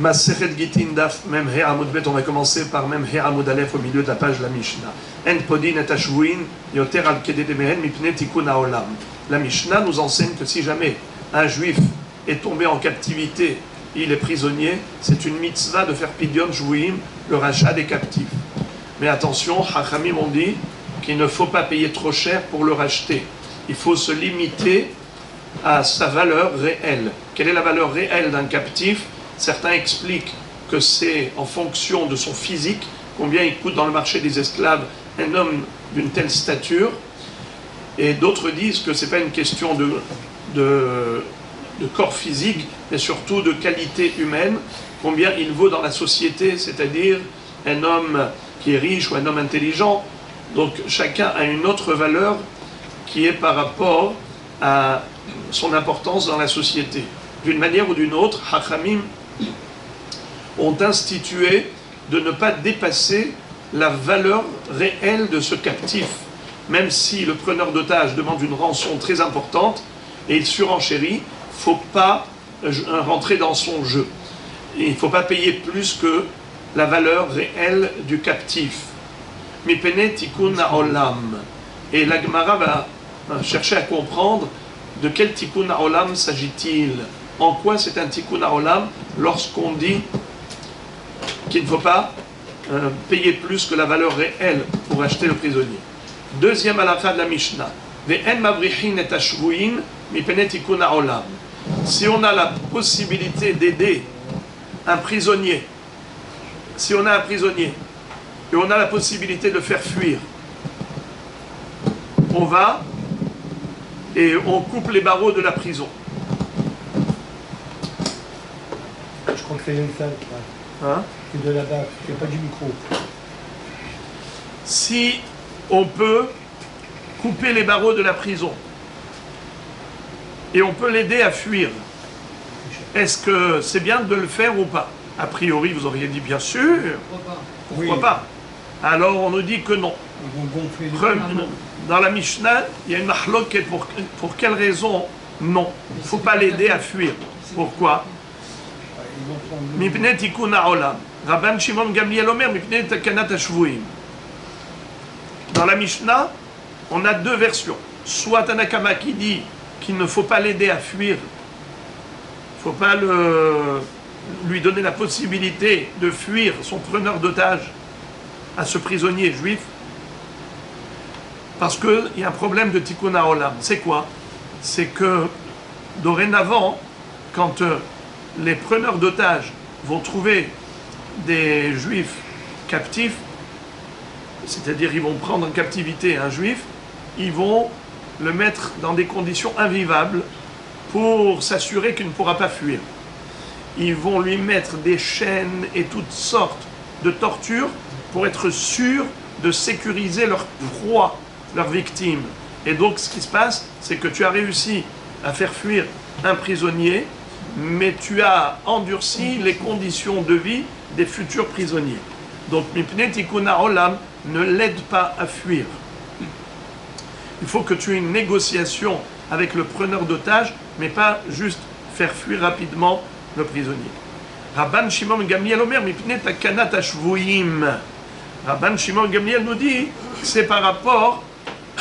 Masechet Gitin Daf Mem He Amud Bet, on va commencer par Mem He Amud Aleph au milieu de la page de la Mishnah. En Podin et Ashvuin Yoter al Keded Mehen Mipne Tikkun Haolam. La Mishnah nous enseigne que si jamais un juif est tombé en captivité, il est prisonnier, c'est une mitzvah de faire Pidyon Shvuim, le rachat des captifs. Mais attention, Chachamim ont dit qu'il ne faut pas payer trop cher pour le racheter. Il faut se limiter à sa valeur réelle. Quelle est la valeur réelle d'un captif? Certains expliquent que c'est en fonction de son physique, combien il coûte dans le marché des esclaves un homme d'une telle stature. Et d'autres disent que ce n'est pas une question de corps physique, mais surtout de qualité humaine, combien il vaut dans la société, c'est-à-dire un homme qui est riche ou un homme intelligent. Donc chacun a une autre valeur qui est par rapport à son importance dans la société. D'une manière ou d'une autre, Chachamim ont institué de ne pas dépasser la valeur réelle de ce captif, même si le preneur d'otage demande une rançon très importante et il surenchérit, il ne faut pas rentrer dans son jeu. Il ne faut pas payer plus que la valeur réelle du captif. Mipene tikkun haolam. Et la Gemara va chercher à comprendre de quel tikkun haolam s'agit-il. En quoi c'est un tikkun haolam lorsqu'on dit qu'il ne faut pas payer plus que la valeur réelle pour acheter le prisonnier. Deuxième halakha de la Mishnah. Ve'en mavrichin et ashvuin mipene tikkun haolam. Si on a la possibilité d'aider un prisonnier, si on a un prisonnier et on a la possibilité de le faire fuir, on va et on coupe les barreaux de la prison. Je crois que c'est une salle. Hein? C'est de là-bas, il n'y a pas du micro. Si on peut couper les barreaux de la prison et on peut l'aider à fuir, est-ce que c'est bien de le faire ou pas? A priori, vous auriez dit bien sûr. Pourquoi pas? Alors on nous dit que non. Ils vont gonfler les Dans la Mishnah, il y a une mahloket. Pour quelle raison non? Il ne faut pas l'aider à fuir. Pourquoi? Mipne tikkun haolam. Rabban Shimon Gamliel Omer mipne takanat hashvuim. Dans la Mishnah, on a deux versions. Soit Tanakama qui dit qu'il ne faut pas l'aider à fuir, il ne faut pas lui donner la possibilité de fuir son preneur d'otage à ce prisonnier juif, parce qu'il y a un problème de tikkun haolam. C'est quoi? C'est que dorénavant, quand les preneurs d'otages vont trouver des juifs captifs, c'est-à-dire ils vont prendre en captivité un juif, ils vont le mettre dans des conditions invivables pour s'assurer qu'il ne pourra pas fuir. Ils vont lui mettre des chaînes et toutes sortes de tortures pour être sûrs de sécuriser leur proie, leur victime. Et donc ce qui se passe, c'est que tu as réussi à faire fuir un prisonnier, mais tu as endurci les conditions de vie des futurs prisonniers. Donc Mipne tikkun haolam ne l'aide pas à fuir. Il faut que tu aies une négociation avec le preneur d'otage, mais pas juste faire fuir rapidement le prisonnier. Rabban Shimon Gamliel Omer mipne takanat hashvuim. Rabban Shimon Gamliel nous dit que c'est par rapport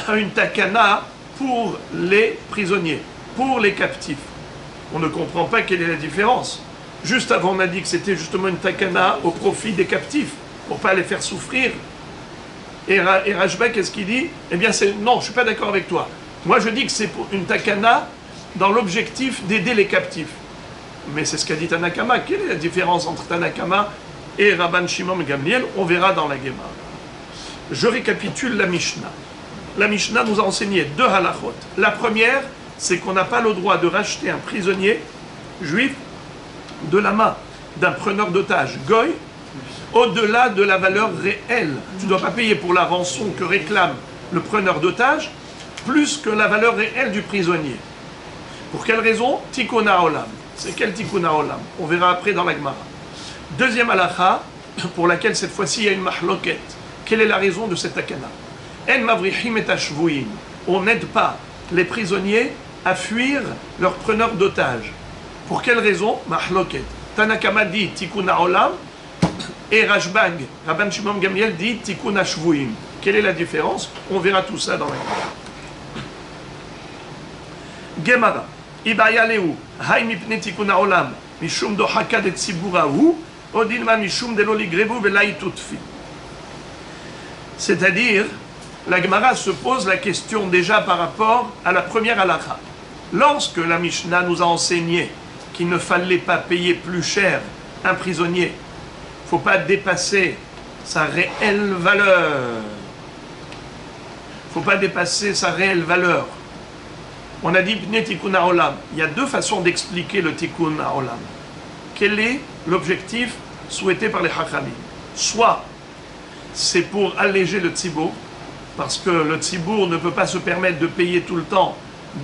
à une takana pour les prisonniers, pour les captifs. On ne comprend pas quelle est la différence. Juste avant, on a dit que c'était justement une takana au profit des captifs, pour ne pas les faire souffrir. Et Rashba, qu'est-ce qu'il dit? Eh bien, non, je ne suis pas d'accord avec toi. Moi, je dis que c'est pour une takana dans l'objectif d'aider les captifs. Mais c'est ce qu'a dit Tanakama. Quelle est la différence entre Tanakama et Rabban Shimon Gamliel? On verra dans la Gemara. Je récapitule la Mishnah. La Mishnah nous a enseigné deux halachot. La première, c'est qu'on n'a pas le droit de racheter un prisonnier juif de la main d'un preneur d'otage goy au-delà de la valeur réelle. Tu ne dois pas payer pour la rançon que réclame le preneur d'otage plus que la valeur réelle du prisonnier. Pour quelle raison? Tikkun haolam. C'est quel tikkun haolam? On verra après dans la Gemara. Deuxième halakha, pour laquelle cette fois-ci il y a une mahloket. Quelle est la raison de cette takana? En mavrichim et ashvuim. On n'aide pas les prisonniers à fuir leurs preneurs d'otages. Pour quelle raison? Mahloket. Tanakama dit Tikkun Haolam et Rashbag, Rabban Shimon Gamliel dit Tikkun HaShvuim. Quelle est la différence? On verra tout ça dans la Gemara. Ibaya Leu, Hay mipne Tikkun Haolam, Mishum dohaka de Tziburahu, Odilma Mishum de Loligrevu Velaitutfi. C'est-à-dire, la Gemara se pose la question déjà par rapport à la première halakha. Lorsque la Mishnah nous a enseigné qu'il ne fallait pas payer plus cher un prisonnier, il ne faut pas dépasser sa réelle valeur. Il ne faut pas dépasser sa réelle valeur. On a dit Bnei Tikkun Haolam. Il y a deux façons d'expliquer le Tikkun Haolam. Quel est l'objectif souhaité par les Chachamim? Soit c'est pour alléger le tzibour, parce que le tzibour ne peut pas se permettre de payer tout le temps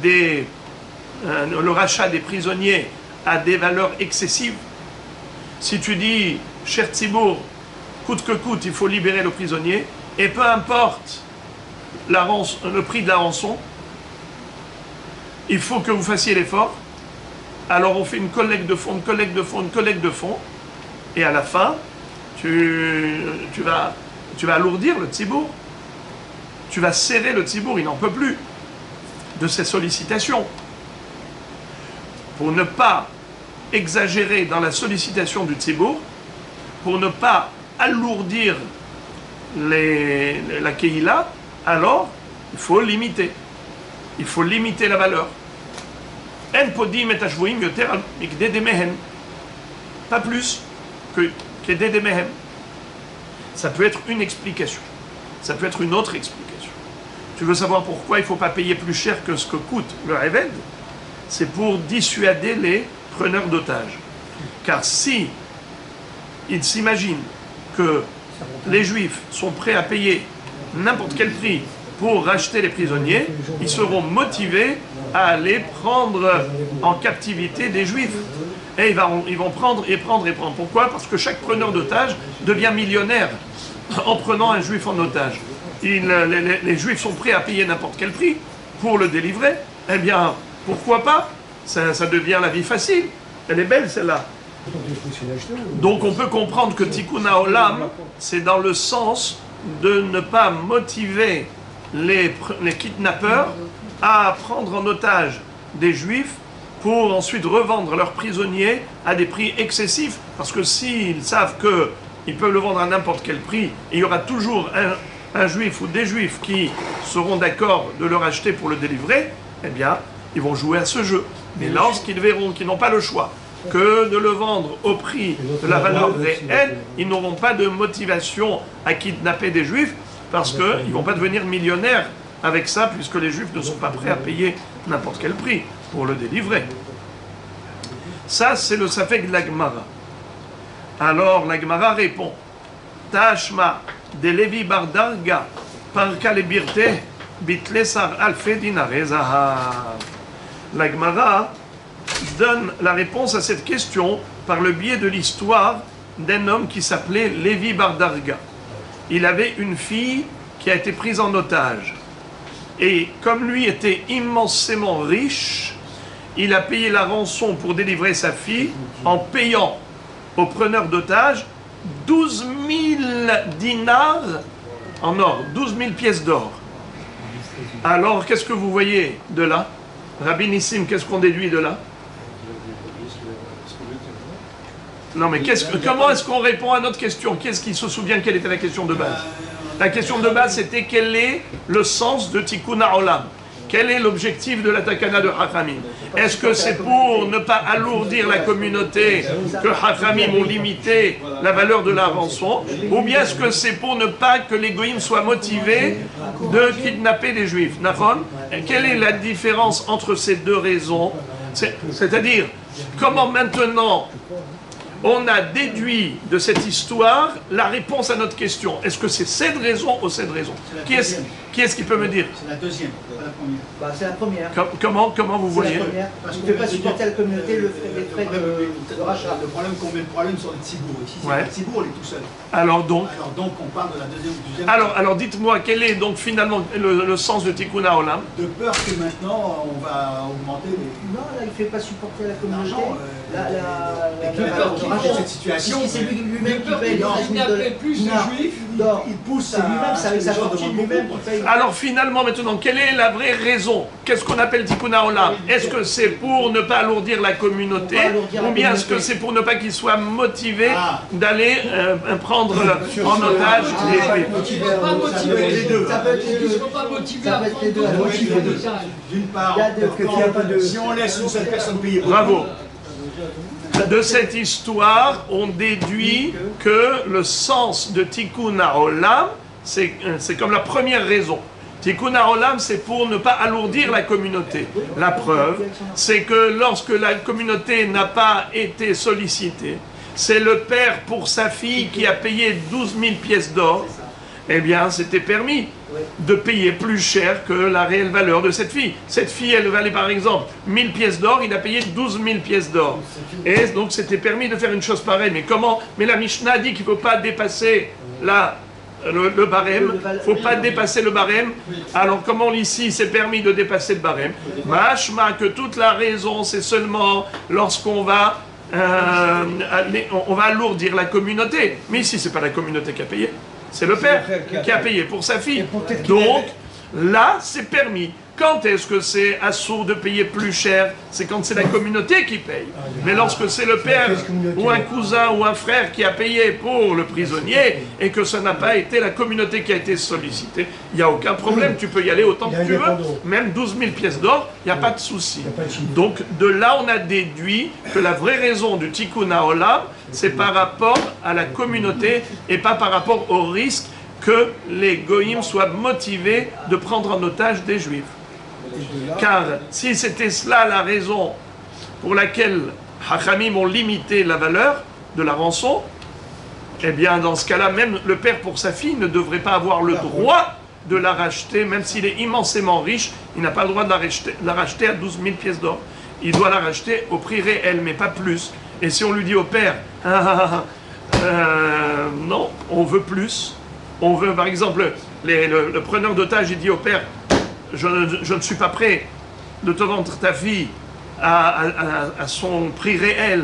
le rachat des prisonniers à des valeurs excessives. Si tu dis, cher tzibour, coûte que coûte, il faut libérer le prisonnier, et peu importe le prix de la rançon, il faut que vous fassiez l'effort. Alors on fait une collecte de fonds, une collecte de fonds, une collecte de fonds, et à la fin, tu vas alourdir le tzibour. Tu vas serrer le tzibour, il n'en peut plus de ces sollicitations. Pour ne pas exagérer dans la sollicitation du tzibour, pour ne pas alourdir la keïla, alors il faut limiter. Il faut limiter la valeur. En podim et hashvuim yoter al mikdei demehen. Pas plus que kedei demehem. Ça peut être une explication. Ça peut être une autre explication. Tu veux savoir pourquoi il ne faut pas payer plus cher que ce que coûte le Eved? C'est pour dissuader les preneurs d'otages. Car si ils s'imaginent que les Juifs sont prêts à payer n'importe quel prix pour racheter les prisonniers, ils seront motivés à aller prendre en captivité des Juifs. Et ils vont prendre et prendre et prendre. Pourquoi? Parce que chaque preneur d'otages devient millionnaire en prenant un Juif en otage. Les Juifs sont prêts à payer n'importe quel prix pour le délivrer. Eh bien, pourquoi pas? Ça devient la vie facile. Elle est belle, celle-là. Donc on peut comprendre que Tikkun Haolam, c'est dans le sens de ne pas motiver les kidnappeurs à prendre en otage des Juifs pour ensuite revendre leurs prisonniers à des prix excessifs. Parce que s'ils savent qu'ils peuvent le vendre à n'importe quel prix, et il y aura toujours un Juif ou des Juifs qui seront d'accord de le racheter pour le délivrer, eh bien, ils vont jouer à ce jeu. Mais lorsqu'ils verront qu'ils n'ont pas le choix que de le vendre au prix de la valeur réelle, ils n'auront pas de motivation à kidnapper des Juifs, parce qu'ils ne vont pas devenir millionnaires avec ça, puisque les Juifs ne sont pas prêts à payer n'importe quel prix pour le délivrer. Ça, c'est le Safek de la Gemara. Alors, la Gemara répond, Tashma de Levi Bardarga, Parka le Birte, Bitlesar Alfe Dinare Zahav. La Gemara donne la réponse à cette question par le biais de l'histoire d'un homme qui s'appelait Levi Bardarga. Il avait une fille qui a été prise en otage. Et comme lui était immensément riche, il a payé la rançon pour délivrer sa fille en payant aux preneurs d'otages 12 000 dinars en or, 12 000 pièces d'or. Alors, qu'est-ce que vous voyez de là? Rabbi Nissim, qu'est-ce qu'on déduit de là? Non, mais comment est-ce qu'on répond à notre question? Qu'est-ce qui se souvient quelle était la question de base? La question de base, c'était quel est le sens de Tikkun Haolam? Quel est l'objectif de la Takana de Chachamim? Est-ce que c'est pour ne pas alourdir la communauté que Chachamim ont limité la valeur de la rançon? Ou bien est-ce que c'est pour ne pas que les goïms soient motivés de kidnapper des Juifs? Nahon? Quelle est la différence entre ces deux raisons? C'est-à-dire, comment maintenant on a déduit de cette histoire la réponse à notre question? Est-ce que c'est cette raison ou cette raison? Qui est-ce qui peut me dire? C'est la deuxième, pas la première. Bah, c'est la première. Comment vous voyez? Parce On qu'on ne fait pas supporter à la communauté les frais de rachat. Le problème qu'on met le problème sur le tzibour. Ici, c'est Ouais. le tzibour, il est tout seul. Alors donc, On parle de la deuxième. alors dites-moi, quel est donc finalement le sens de Tikkun Haolam? De peur que maintenant on va augmenter les. Non, là, il ne fait pas supporter à la communauté. L'argent. valeur de rachat. cette situation, Si c'est lui-même qui paye les non, 13 000 plus dinars de juifs, d'or, il pousse c'est lui-même, c'est avec sa fortune lui-même qui paye. Alors finalement, maintenant, quelle est la vraie raison? Qu'est-ce qu'on appelle Tikkun Haolam? Est-ce que c'est pour ne pas alourdir la communauté, ou bien est-ce que c'est pour ne pas qu'ils soient motivés d'aller prendre en otage les juifs? Ils ne sont pas motivés les deux. Ça peut être les Ils deux. ne sont pas motivés Ça peut être les deux. D'une part, si on laisse une seule personne payer pour Bravo. De cette histoire, on déduit que le sens de Tikkun Haolam, c'est comme la première raison. Tikkun Haolam, c'est pour ne pas alourdir la communauté. La preuve, c'est que lorsque la communauté n'a pas été sollicitée, c'est le père pour sa fille qui a payé 12 000 pièces d'or. Eh bien, c'était permis de payer plus cher que la réelle valeur de cette fille. Cette fille, elle valait par exemple 1000 pièces d'or, il a payé 12 000 pièces d'or. Et donc, c'était permis de faire une chose pareille. Mais comment? Mais la Mishnah dit qu'il ne faut pas dépasser le barème. Il ne faut pas dépasser le barème. Alors, comment ici, c'est permis de dépasser le barème? Mashma, que toute la raison, c'est seulement lorsqu'on va... on va alourdir la communauté. Mais ici, ce n'est pas la communauté qui a payé. C'est le père qui a payé pour sa fille. Donc, là, c'est permis. Quand est-ce que c'est assourd de payer plus cher? C'est quand c'est la communauté qui paye. Mais lorsque c'est le père ou un cousin ou un frère qui a payé pour le prisonnier et que ce n'a pas été la communauté qui a été sollicitée, il n'y a aucun problème. Tu peux y aller autant que tu veux. Même 12 000 pièces d'or, il n'y a pas de souci. Donc, de là, on a déduit que la vraie raison du Tikkun Haolam, c'est par rapport à la communauté et pas par rapport au risque que les goïms soient motivés de prendre en otage des juifs. Car si c'était cela la raison pour laquelle Hachamim ont limité la valeur de la rançon, eh bien dans ce cas-là, même le père pour sa fille ne devrait pas avoir le droit de la racheter, même s'il est immensément riche, il n'a pas le droit de la racheter à 12 000 pièces d'or. Il doit la racheter au prix réel, mais pas plus. Et si on lui dit au père, non, on veut plus, on veut, par exemple, le preneur d'otage, il dit au père, je ne suis pas prêt de te vendre ta fille à son prix réel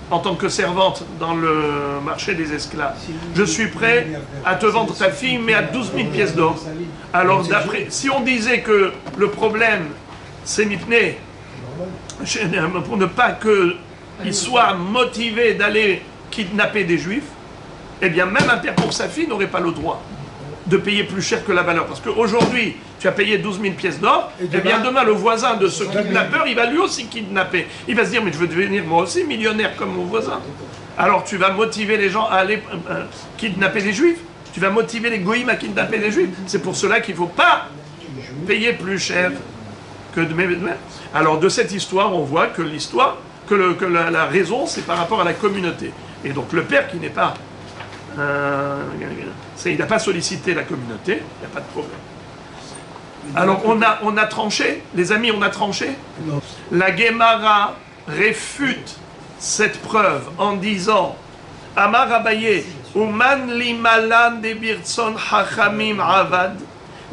en tant que servante dans le marché des esclaves. Je suis prêt à te vendre ta fille, mais à 12 000 pièces d'or. Alors, si on disait que le problème, c'est Mipné, pour ne pas qu'il soit motivé d'aller kidnapper des juifs, eh bien, même un père pour sa fille n'aurait pas le droit de payer plus cher que la valeur. Parce qu'aujourd'hui, tu as payé 12 000 pièces d'or, et bien demain, le voisin de ce kidnappeur, il va lui aussi kidnapper. Il va se dire, mais je veux devenir moi aussi millionnaire comme mon voisin. Alors tu vas motiver les gens à aller kidnapper des juifs. Tu vas motiver les goïms à kidnapper les juifs. C'est pour cela qu'il ne faut pas payer plus cher que de même. Alors de cette histoire, on voit que la raison, c'est par rapport à la communauté. Et donc le père qui n'est pas... il n'a pas sollicité la communauté, il n'y a pas de problème. Alors on a tranché, les amis, on a tranché. Non. La Gemara réfute cette preuve en disant Amar Abaye, Uman limalan de birtson hachamim avad,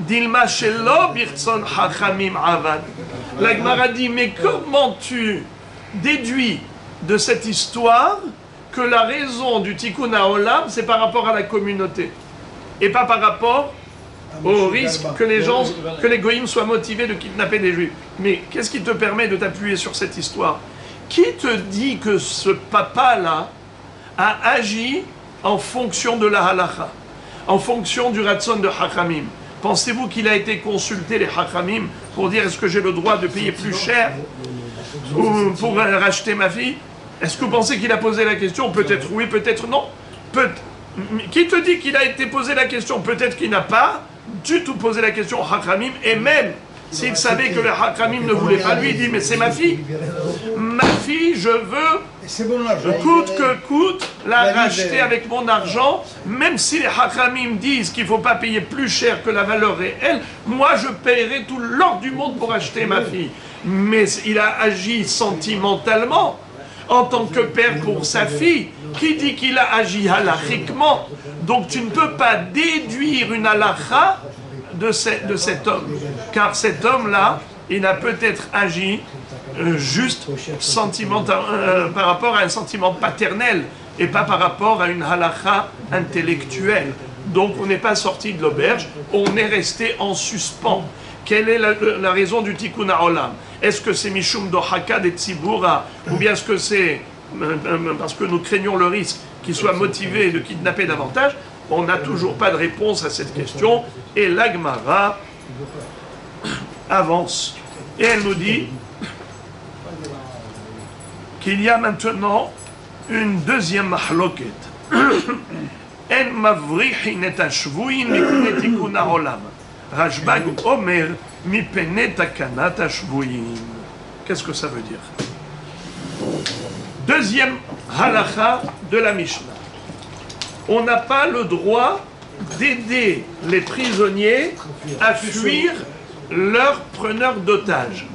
dilma shelo birtson hachamim avad. La Gemara dit, mais comment tu déduis de cette histoire que la raison du Tikkun Haolam, c'est par rapport à la communauté et pas par rapport au risque que les goïms soient motivés de kidnapper des juifs. Mais qu'est-ce qui te permet de t'appuyer sur cette histoire? Qui te dit que ce papa-là a agi en fonction de la halakha, en fonction du ratson de Hachamim? Pensez-vous qu'il a été consulté, les Hachamim, pour dire est-ce que j'ai le droit de payer plus cher pour racheter ma fille? Est-ce que vous pensez qu'il a posé la question? Peut-être oui, peut-être non. Qui te dit qu'il a été posé la question? Peut-être qu'il n'a pas du tout posé la question au Hachamim, et même s'il savait que le Hachamim ne voulait pas lui, il dit mais c'est ma fille. Ma fille, je veux, coûte que coûte, la racheter avec mon argent, même si les Hachamim disent qu'il ne faut pas payer plus cher que la valeur réelle, moi je paierai tout l'or du monde pour acheter ma fille. Mais il a agi sentimentalement, en tant que père pour sa fille, qui dit qu'il a agi halachiquement. Donc tu ne peux pas déduire une halakha de cet homme. Car cet homme-là, il a peut-être agi juste par rapport à un sentiment paternel et pas par rapport à une halakha intellectuelle. Donc on n'est pas sorti de l'auberge, on est resté en suspens. Quelle est la raison du tikkun ha'olam? Est-ce que c'est mishum dohaka de tzibura, ou bien est-ce que c'est parce que nous craignons le risque qu'il soit motivé de kidnapper davantage? On n'a toujours pas de réponse à cette question, et la Gemara avance. Et elle nous dit qu'il y a maintenant une deuxième mahloket. En mavrihin et ashvuin mipne tikkun ha'olam. Rashbag omer mipne takanat ashvuin. Qu'est-ce que ça veut dire? Deuxième halakha de la Mishnah. On n'a pas le droit d'aider les prisonniers à fuir leurs preneurs d'otages.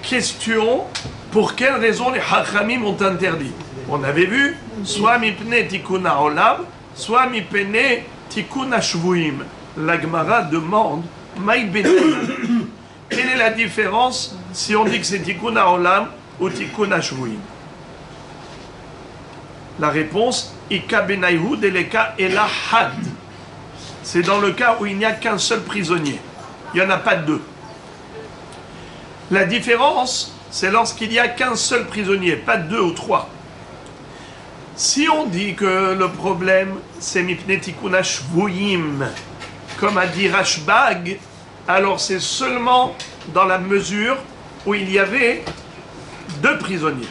Question, pour quelle raison les Hachamim ont interdit? On avait vu, soit mipne tikkun ha'olam, soit mipne tikkun ha'shvuim. La Gemara demande, maï benaï. Quelle est la différence si on dit que c'est tikkun ha'olam ou tikkun ha'shvuim? La réponse, Ika benayhu deleka ela had. C'est dans le cas où il n'y a qu'un seul prisonnier. Il n'y en a pas deux. La différence, c'est lorsqu'il n'y a qu'un seul prisonnier, pas deux ou trois. Si on dit que le problème, c'est mipne tikkun ha'shvuim, comme a dit Rashbag, alors c'est seulement dans la mesure où il y avait deux prisonniers,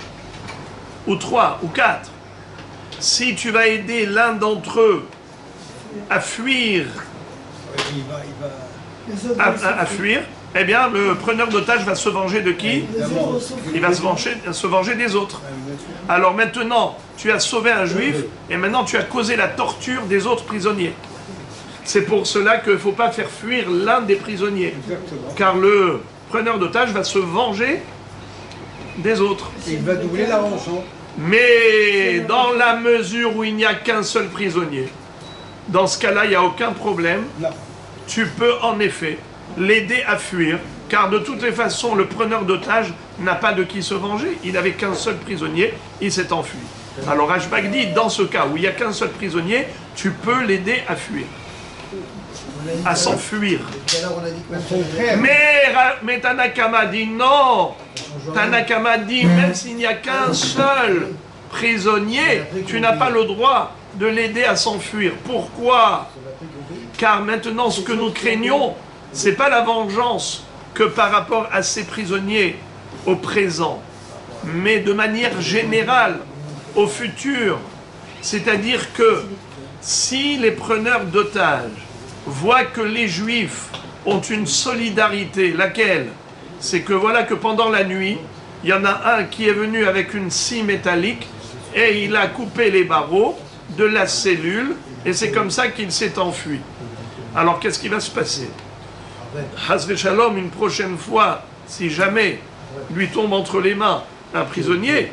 ou trois, ou quatre. Si tu vas aider l'un d'entre eux à fuir, à fuir, eh bien le preneur d'otage va se venger de qui? Il va se venger des autres. Alors maintenant, tu as sauvé un juif et maintenant tu as causé la torture des autres prisonniers. C'est pour cela qu'il ne faut pas faire fuir l'un des prisonniers. Car le preneur d'otage va se venger des autres. Il va doubler la rançon. Mais dans la mesure où il n'y a qu'un seul prisonnier, dans ce cas-là, il n'y a aucun problème. Non. Tu peux en effet l'aider à fuir, car de toutes les façons, le preneur d'otage n'a pas de qui se venger. Il n'avait qu'un seul prisonnier, il s'est enfui. Alors Rashbag dit, dans ce cas où il n'y a qu'un seul prisonnier, tu peux l'aider à fuir, à s'enfuir. Mais Tanakama dit non. Tanakama dit, même s'il n'y a qu'un seul prisonnier, tu n'as pas le droit de l'aider à s'enfuir. Pourquoi? Car maintenant, ce que nous craignons, c'est pas la vengeance que par rapport à ces prisonniers au présent, mais de manière générale au futur. C'est-à-dire que si les preneurs d'otages voient que les Juifs ont une solidarité, laquelle? C'est que voilà que pendant la nuit, il y en a un qui est venu avec une scie métallique et il a coupé les barreaux de la cellule et c'est comme ça qu'il s'est enfui. Alors qu'est-ce qui va se passer? Hasve Shalom, une prochaine fois, si jamais lui tombe entre les mains un prisonnier,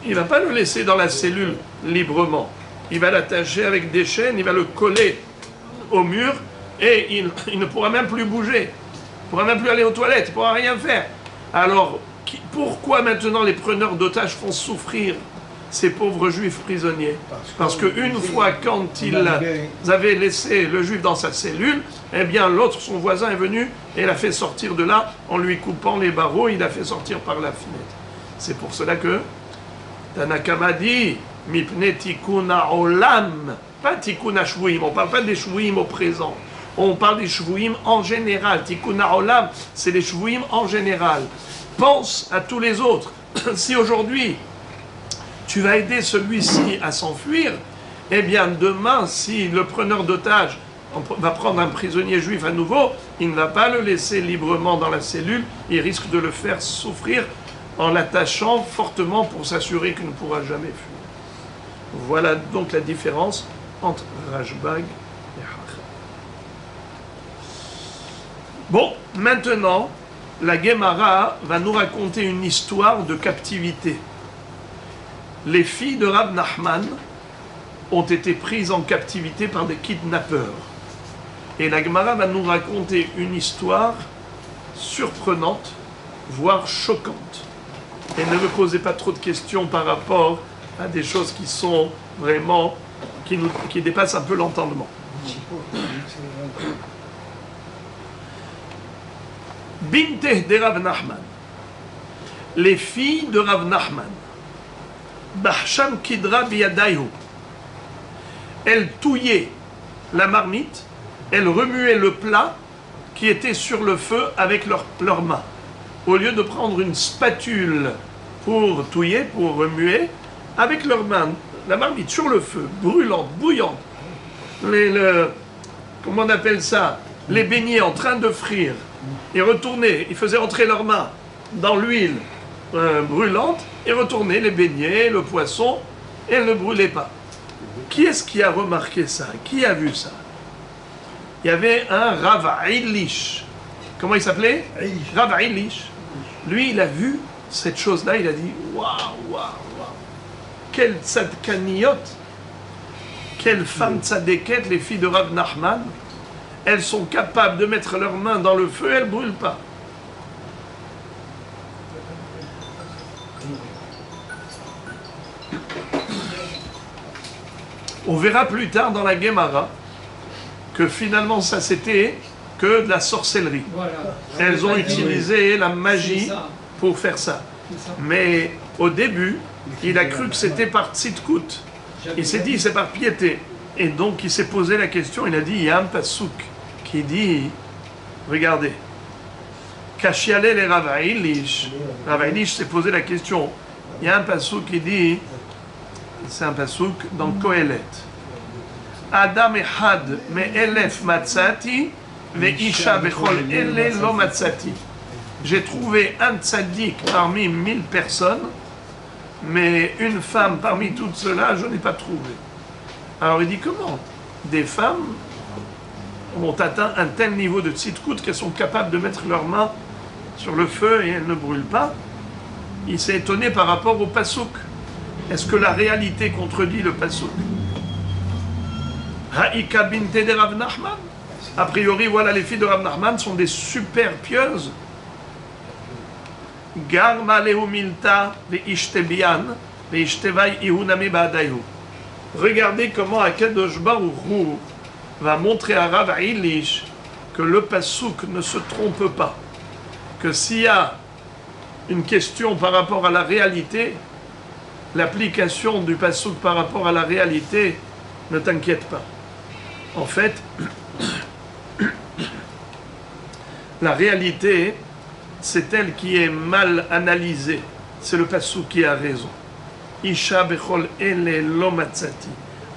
il ne va pas le laisser dans la cellule librement. Il va l'attacher avec des chaînes, il va le coller au mur et il ne pourra même plus bouger. Il ne pourra même plus aller aux toilettes, il ne pourra rien faire. Alors, pourquoi maintenant les preneurs d'otages font souffrir ces pauvres juifs prisonniers? Parce qu'une fois, quand ils avaient laissé le juif dans sa cellule, eh bien l'autre, son voisin, est venu et l'a fait sortir de là en lui coupant les barreaux, il l'a fait sortir par la fenêtre. C'est pour cela que Tanakama dit Mipne tikkun ha'olam, pas tikkun ha'shvuim. On ne parle pas des shvuim au présent. On parle des shvuim en général. Tikkun ha'olam, c'est les shvuim en général. Pense à tous les autres. Si aujourd'hui, tu vas aider celui-ci à s'enfuir, eh bien demain, si le preneur d'otages va prendre un prisonnier juif à nouveau, il ne va pas le laisser librement dans la cellule, il risque de le faire souffrir en l'attachant fortement pour s'assurer qu'il ne pourra jamais fuir. Voilà donc la différence entre Rashbag et Hacham. Bon, maintenant, la Gemara va nous raconter une histoire de captivité. Les filles de Rab Nachman ont été prises en captivité par des kidnappeurs. Et la Gemara va nous raconter une histoire surprenante, voire choquante. et ne me posez pas trop de questions par rapport à des choses qui sont vraiment, qui dépassent un peu l'entendement. Binteh de Rav Nachman, les filles de Rav Nachman, Bahsham Kidra Biyadayhu, elles touillaient la marmite, elles remuaient le plat qui était sur le feu avec leurs mains. Au lieu de prendre une spatule pour touiller, pour remuer, avec leurs mains, la marmite sur le feu, brûlante, bouillante, comment on appelle ça, les beignets en train de frire, et retourner, ils faisaient entrer leurs mains dans l'huile brûlante, et retourner les beignets, le poisson, et elles ne brûlaient pas. Qui est-ce qui a remarqué ça? Qui a vu ça? Il y avait un Rav Eilish. Comment il s'appelait? Rav Eilish. Lui, il a vu cette chose-là, il a dit waouh, waouh, waouh. Quelle tzadkaniyot, quelle femme tzadéket, les filles de Rav Nachman. Elles sont capables de mettre leurs mains dans le feu, elles ne brûlent pas. On verra plus tard dans la Gemara que finalement ça c'était que de la sorcellerie. Voilà. Elles ont utilisé la magie pour faire ça. Mais au début, il a cru que c'était par tzidkout. Il s'est dit c'est par piété. Et donc il s'est posé la question, il a dit il y a un pasouk qui dit, regardez, Kashialel et Rav Eilish. Rav Eilish s'est posé la question. Il y a un pasouk qui dit, c'est un pasouk dans Kohelet. Adam echad me'elef matzati ve'isha bechol ele lo matzati. J'ai trouvé un tzaddik parmi 1000 personnes, mais une femme parmi toutes ceux-là, je n'ai pas trouvé. Alors il dit comment? Des femmes ont atteint un tel niveau de tzidkout qu'elles sont capables de mettre leurs mains sur le feu et elles ne brûlent pas. Il s'est étonné par rapport au pasouk. Est-ce que la réalité contredit le pasouk? Haïka binte de Rav Nachman. A priori, voilà, les filles de Rav Nachman sont des super pieuses. Garma lehumilta ve'ishtebian ve'ishtevai ihunami ba'adayu. Regardez comment Akadosh Baruch Hu va montrer à Rav Eilish que le pasouk ne se trompe pas. Que s'il y a une question par rapport à la réalité, l'application du pasouk par rapport à la réalité, ne t'inquiète pas. En fait, la réalité, c'est elle qui est mal analysée. C'est le pasouk qui a raison. Isha bechol ele lo matzati.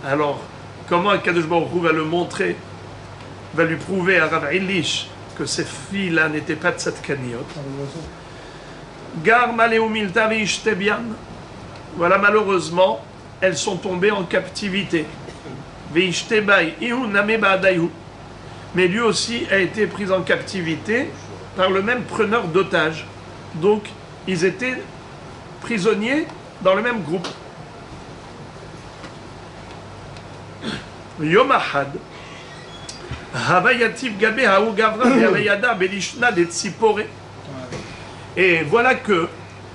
Alors, comment Akadosh Baruch Hu va le montrer, va lui prouver à Rav Eilish que ces filles-là n'étaient pas tzadkaniot. Gar malehumilta ve'ishtebian. Voilà, malheureusement, elles sont tombées en captivité. Mais lui aussi a été pris en captivité par le même preneur d'otages. Donc, ils étaient prisonniers dans le même groupe. Yom Ahad, et voilà que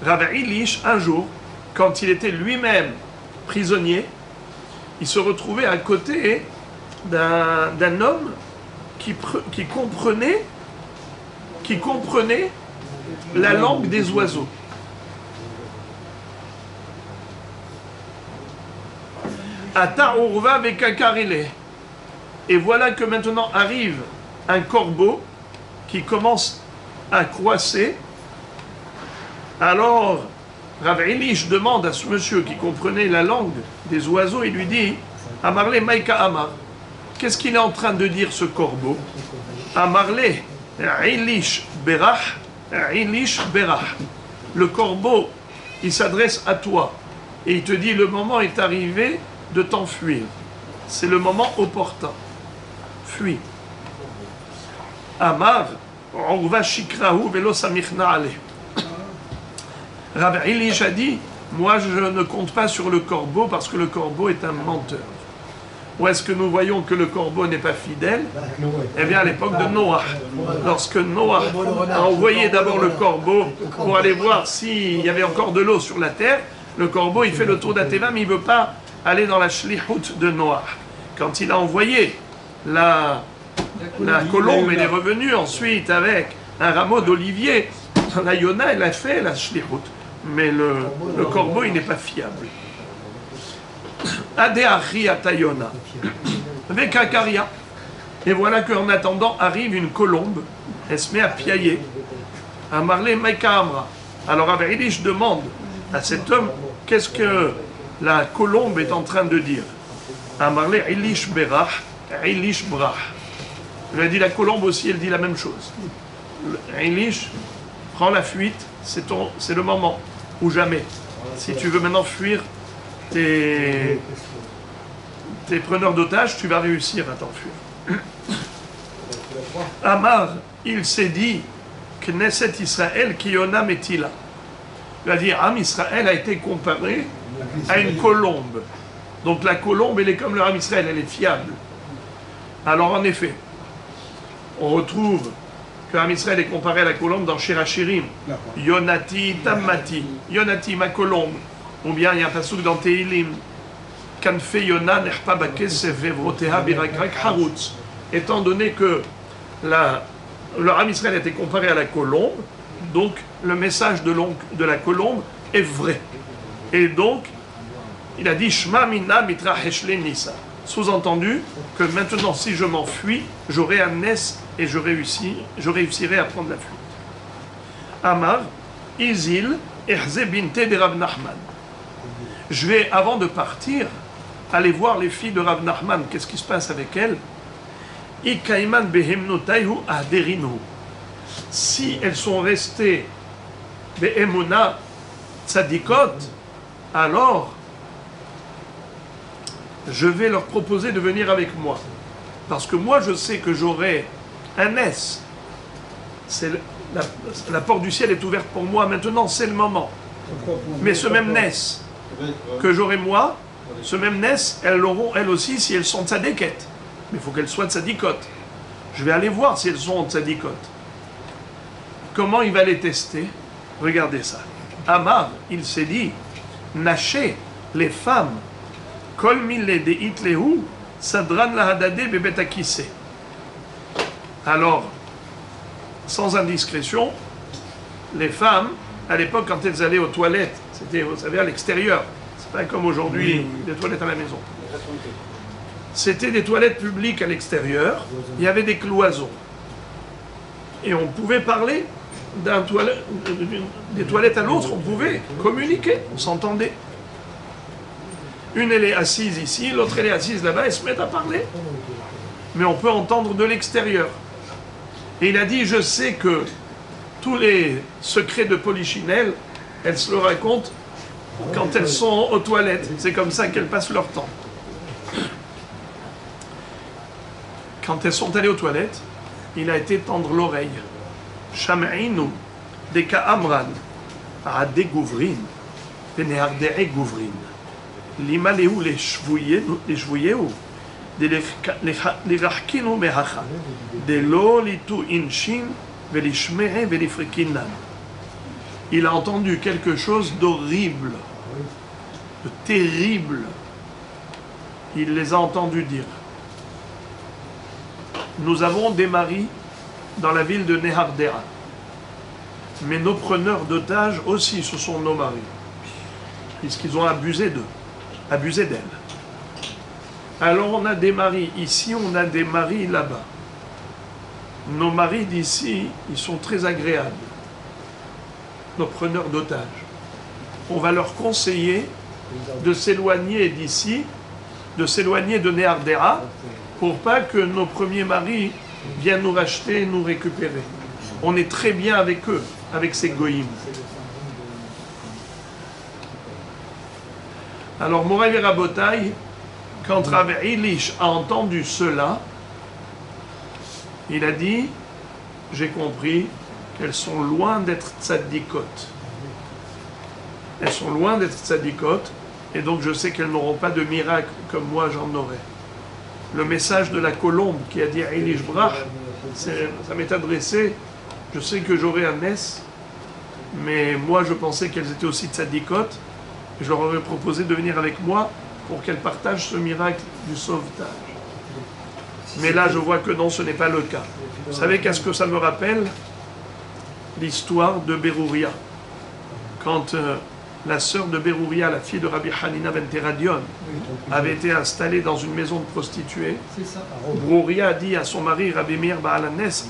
Rav Eilish, un jour, quand il était lui-même prisonnier, il se retrouvait à côté d'un homme qui comprenait la langue des oiseaux. Ata urva vekakarile. Et voilà que maintenant arrive un corbeau qui commence à croisser. Alors, Rav Eilish demande à ce monsieur qui comprenait la langue des oiseaux, il lui dit Amarle Maïka Amar. Qu'est-ce qu'il est en train de dire ce corbeau? Amarle Eilish Berach, Eilish Berach. Le corbeau, il s'adresse à toi et il te dit le moment est arrivé de t'enfuir. C'est le moment opportun. Fuis. Amar, on va shikrahu velo samichna aleh. Rav Eilish a dit, moi je ne compte pas sur le corbeau parce que le corbeau est un menteur. Où est-ce que nous voyons que le corbeau n'est pas fidèle? Eh bien, à l'époque de Noah. Lorsque Noah a envoyé d'abord le corbeau pour aller voir s'il y avait encore de l'eau sur la terre, le corbeau, il fait le tour d'Ateva, mais il ne veut pas aller dans la shlichut de Noah. Quand il a envoyé la colombe, elle est revenue ensuite avec un rameau d'olivier. La Yona, elle a fait la shlichut. Mais le corbeau, il n'est pas fiable. Adéachi atayona. Avec Akaria. Et voilà qu'en attendant arrive une colombe. Elle se met à piailler. À Marlé Maïkamra. Alors Averilich demande à cet homme qu'est-ce que la colombe est en train de dire. À Marlé Ilish Berach, Ilish Brach. Je lui ai dit la colombe aussi, elle dit la même chose. Ilish prend la fuite, c'est le moment ou jamais. Si tu veux maintenant fuir tes preneurs d'otages, tu vas réussir à t'enfuir. Amar, il s'est dit, Knesset Israël Kiyona Metila. Il a dit, Am Israël a été comparé à une colombe. Donc la colombe, elle est comme le Am Israël, elle est fiable. Alors en effet, on retrouve que Am Israël est comparé à la colombe dans Shirachirim. Yonati Tammati. Yonati, ma colombe. Ou bien il y a un passouk dans Tehilim. Kanfe Yona Nerpa Bakesef Vevroteha Birakrak Harutz. Étant donné que le Am Israël a été comparé à la colombe, donc le message de la colombe est vrai. Et donc, il a dit Shma Mina Mitra Heshle Nisa. Sous-entendu que maintenant, si je m'enfuis, j'aurai un nes et je réussirai à prendre la fuite. Amar, Izil, Erze Binte de Rav Nachman. Je vais, avant de partir, aller voir les filles de Rav Nachman. Qu'est-ce qui se passe avec elles? Ikaiman behemnotaihu aderinu. Si elles sont restées behemuna tzadikot, alors je vais leur proposer de venir avec moi. Parce que moi, je sais que j'aurai un S. La porte du ciel est ouverte pour moi maintenant, c'est le moment. Mais ce même Nes que j'aurai moi, ce même Nes, elles l'auront elles aussi si elles sont tzadikot. Mais il faut qu'elles soient tzadikot. Je vais aller voir si elles sont tzadikot. Comment il va les tester? Regardez ça. Amar, il s'est dit, Naché, les femmes, Kol mille de itlehu, sadran la hadade bebet akise. Alors, sans indiscrétion, les femmes, à l'époque, quand elles allaient aux toilettes, c'était, vous savez, à l'extérieur. C'est pas comme aujourd'hui, des toilettes à la maison. C'était des toilettes publiques à l'extérieur. Il y avait des cloisons. Et on pouvait parler des toilettes à l'autre, on pouvait communiquer, on s'entendait. Une, elle est assise ici, l'autre, elle est assise là-bas, elles se mettent à parler. Mais on peut entendre de l'extérieur. Et il a dit, je sais que tous les secrets de Polichinelle, elles se le racontent quand elles sont aux toilettes. C'est comme ça qu'elles passent leur temps. Quand elles sont allées aux toilettes, il a été tendre l'oreille. Sham'inu, deka amran, ade gouvrin, penehardere gouvrin. Limaleu les shvuyeu, les rachkinu mehacha, de lo litu inshin, velishmere velifrikinan. Il a entendu quelque chose d'horrible, de terrible. Il les a entendus dire. Nous avons des maris dans la ville de Nehardea. Mais nos preneurs d'otages aussi, ce sont nos maris. Puisqu'ils ont abusé d'eux, abusé d'elles. Alors on a des maris ici, on a des maris là-bas. Nos maris d'ici, ils sont très agréables. Nos preneurs d'otages. On va leur conseiller de s'éloigner d'ici, de s'éloigner de Nehardea, pour pas que nos premiers maris viennent nous racheter et nous récupérer. On est très bien avec eux, avec ces goïms. Alors, Moraï Rabotai, quand Rav Ilish a entendu cela, il a dit, j'ai compris qu'elles sont loin d'être tzadikot. Elles sont loin d'être tzadikot, et donc je sais qu'elles n'auront pas de miracle comme moi j'en aurai. le message de la colombe qui a dit Eilish Brach, ça m'est adressé. Je sais que j'aurai un Ness, mais moi je pensais qu'elles étaient aussi tzadikot. Je leur aurais proposé de venir avec moi pour qu'elles partagent ce miracle du sauvetage. Mais là je vois que non, ce n'est pas le cas. Vous savez qu'est-ce que ça me rappelle? L'histoire de Berouria. Quand la sœur de Berouria, la fille de Rabbi Hanina ben Teradion, avait été installée dans une maison de prostituées, Berouria a dit à son mari, Rabbi Meir Baal HaNes,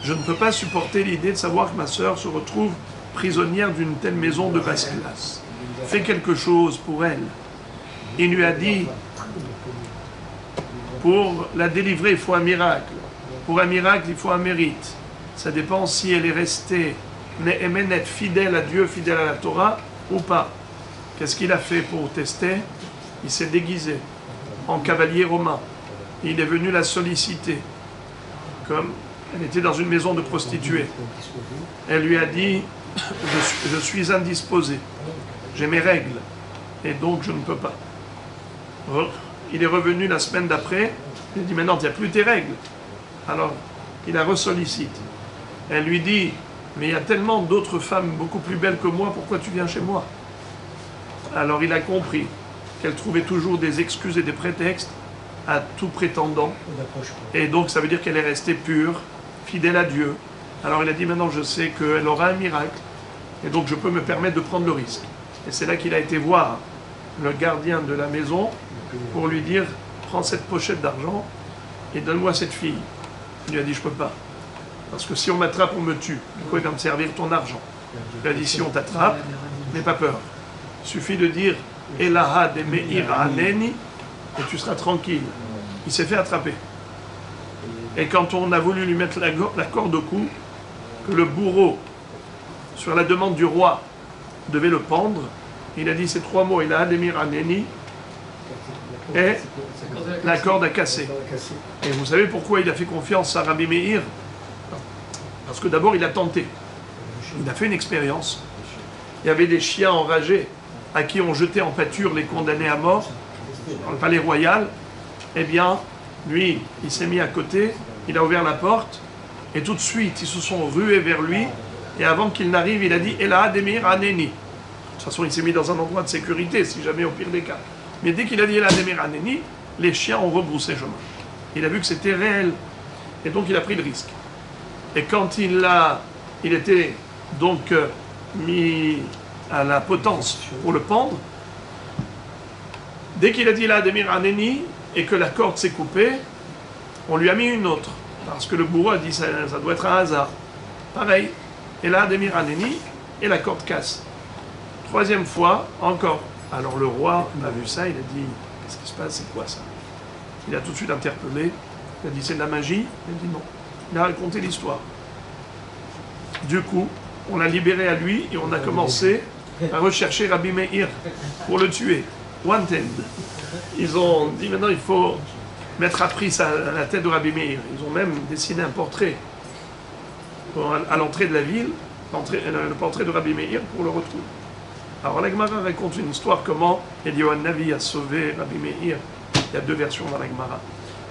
je ne peux pas supporter l'idée de savoir que ma sœur se retrouve prisonnière d'une telle maison de basse classe. Fais quelque chose pour elle. Il lui a dit, pour la délivrer, il faut un miracle. Pour un miracle, il faut un mérite. Ça dépend si elle est restée Ne'emenet, fidèle à Dieu, fidèle à la Torah, ou pas. Qu'est-ce qu'il a fait pour tester? Il s'est déguisé en cavalier romain. Il est venu la solliciter. Comme elle était dans une maison de prostituées. Elle lui a dit, je suis indisposé. J'ai mes règles. Et donc je ne peux pas. Il est revenu la semaine d'après. Il a dit, maintenant, tu n'as plus tes règles. Alors, il la ressollicite. Elle lui dit, mais il y a tellement d'autres femmes beaucoup plus belles que moi, pourquoi tu viens chez moi? Alors il a compris qu'elle trouvait toujours des excuses et des prétextes à tout prétendant. Et donc ça veut dire qu'elle est restée pure, fidèle à Dieu. Alors il a dit, maintenant je sais qu'elle aura un miracle, et donc je peux me permettre de prendre le risque. Et c'est là qu'il a été voir le gardien de la maison pour lui dire, prends cette pochette d'argent et donne-moi cette fille. Il lui a dit, je peux pas. Parce que si on m'attrape, on me tue. De quoi il va me servir ton argent? Il a dit, si on t'attrape, n'aie pas peur. Il suffit de dire Elaha de Meir Aneni et tu seras tranquille. Il s'est fait attraper. Et quand on a voulu lui mettre la corde au cou, que le bourreau, sur la demande du roi, devait le pendre, il a dit ces trois mots, Elaha de Meir Aneni, et la corde a cassé. Et vous savez pourquoi il a fait confiance à Rabbi Meir? Parce que d'abord, il a tenté. Il a fait une expérience. Il y avait des chiens enragés à qui on jetait en pâture les condamnés à mort dans le palais royal. Eh bien, lui, il s'est mis à côté, il a ouvert la porte, et tout de suite, ils se sont rués vers lui, et avant qu'il n'arrive, il a dit « Ela Ademir Aneni ». De toute façon, il s'est mis dans un endroit de sécurité, si jamais au pire des cas. Mais dès qu'il a dit « Ela Ademir Aneni », les chiens ont rebroussé chemin. Il a vu que c'était réel, et donc il a pris le risque. Et quand il était donc mis à la potence pour le pendre, dès qu'il a dit là Demir Aneni et que la corde s'est coupée, on lui a mis une autre. Parce que le bourreau a dit ça doit être un hasard. Pareil. Et là Demir Aneni et la corde casse. Troisième fois, encore. Alors le roi a vu ça, il a dit qu'est-ce qui se passe, c'est quoi ça? Il a tout de suite interpellé. Il a dit c'est de la magie? Il a dit non. Il a raconté l'histoire. Du coup, on l'a libéré à lui et on a commencé à rechercher Rabbi Meir pour le tuer. Wanted. Ils ont dit maintenant il faut mettre à prix la tête de Rabbi Meir. Ils ont même dessiné un portrait à l'entrée de la ville, le portrait de Rabbi Meir pour le retrouver. Alors la Gemara raconte une histoire comment Eliyahu Navi a sauvé Rabbi Meir. Il y a deux versions dans la Gemara.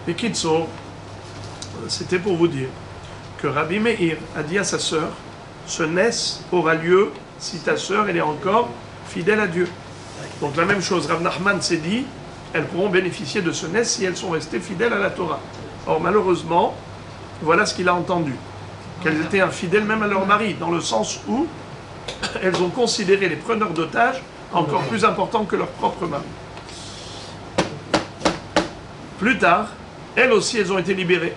Et Kitso, c'était pour vous dire que Rabbi Meir a dit à sa sœur, ce Ness aura lieu si ta sœur elle est encore fidèle à Dieu. Donc la même chose, Rav Nachman s'est dit, elles pourront bénéficier de ce Ness si elles sont restées fidèles à la Torah. Or malheureusement, voilà ce qu'il a entendu, qu'elles étaient infidèles même à leur mari, dans le sens où elles ont considéré les preneurs d'otages encore plus importants que leur propre mari. Plus tard, elles aussi, elles ont été libérées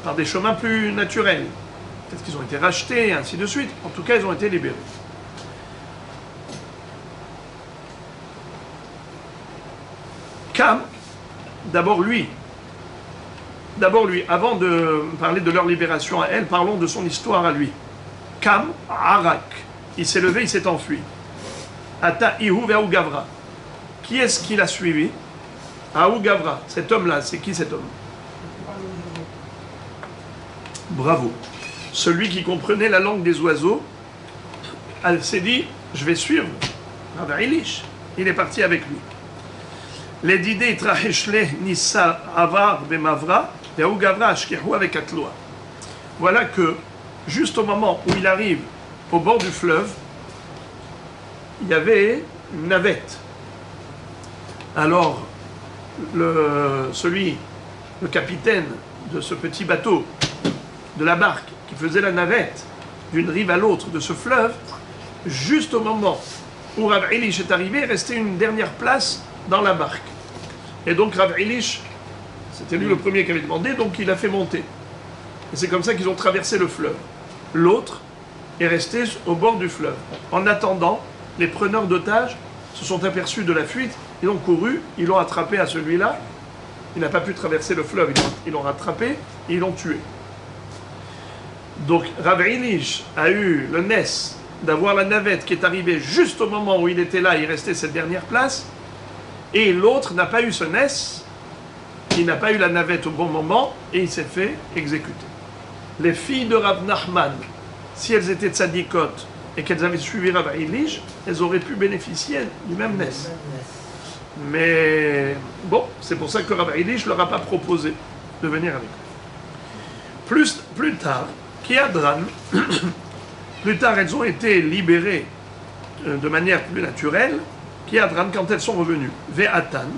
par des chemins plus naturels. Peut-être qu'ils ont été rachetés, et ainsi de suite. En tout cas, ils ont été libérés. Cam, d'abord lui, avant de parler de leur libération à elle, parlons de son histoire à lui. Cam, Arak, il s'est levé, il s'est enfui. Ata Ihu Ve'u Gavra. Qui est-ce qui l'a suivi? Ahu Gavra, cet homme-là, c'est qui cet homme? Bravo. Celui qui comprenait la langue des oiseaux, elle s'est dit, je vais suivre Rav Eilish. Il est parti avec lui. Les didé trahechle nissa avar bemavra, et ou gavra ashkehu avec atloa. Voilà que, juste au moment où il arrive au bord du fleuve, il y avait une navette. Alors, le capitaine de ce petit bateau, de la barque, qui faisait la navette d'une rive à l'autre de ce fleuve, juste au moment où Rav Ilish est arrivé, restait une dernière place dans la barque. Et donc Rav Ilish, c'était lui le premier qui avait demandé, donc il a fait monter. Et c'est comme ça qu'ils ont traversé le fleuve. L'autre est resté au bord du fleuve. En attendant, les preneurs d'otages se sont aperçus de la fuite, ils ont couru, ils l'ont attrapé à celui-là. Il n'a pas pu traverser le fleuve, ils l'ont rattrapé et ils l'ont tué. Donc Rav Ilish a eu le nes d'avoir la navette qui est arrivée juste au moment où il était là, il restait cette dernière place, et l'autre n'a pas eu ce nes, il n'a pas eu la navette au bon moment, et il s'est fait exécuter. Les filles de Rav Nachman, si elles étaient tzadikot et qu'elles avaient suivi Rav Ilish, elles auraient pu bénéficier du même nes. Mais bon, c'est pour ça que Rav Ilish ne leur a pas proposé de venir avec eux. Plus tard, Kiadran, plus tard elles ont été libérées de manière plus naturelle. Kiadran, quand elles sont revenues, Ve'atan,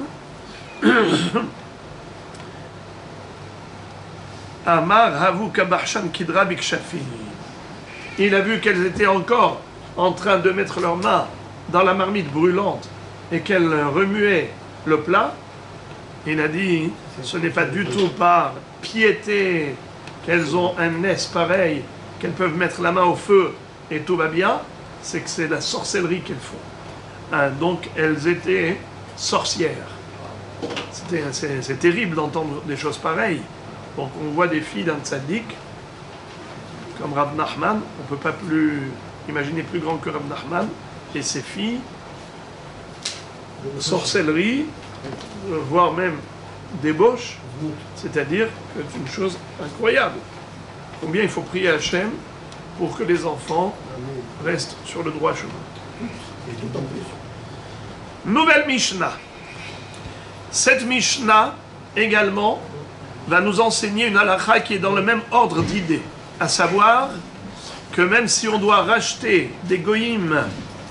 Amar Havu Kabarshan Kidra Bikshafi. Il a vu qu'elles étaient encore en train de mettre leurs mains dans la marmite brûlante et qu'elles remuaient le plat. Il a dit, ce n'est pas du tout par piété qu'elles ont un nes pareil, qu'elles peuvent mettre la main au feu et tout va bien, c'est que c'est la sorcellerie qu'elles font. Donc elles étaient sorcières. C'est terrible d'entendre des choses pareilles. Donc on voit des filles d'un tzaddik, comme Rav Nachman, on ne peut pas plus imaginer plus grand que Rav Nachman, et ses filles, sorcellerie, voire même débauche, c'est-à-dire que c'est une chose incroyable. Combien il faut prier à Hachem pour que les enfants restent sur le droit chemin. Nouvelle Mishnah. Cette Mishnah également va nous enseigner une halakha qui est dans le même ordre d'idées, à savoir que même si on doit racheter des goïms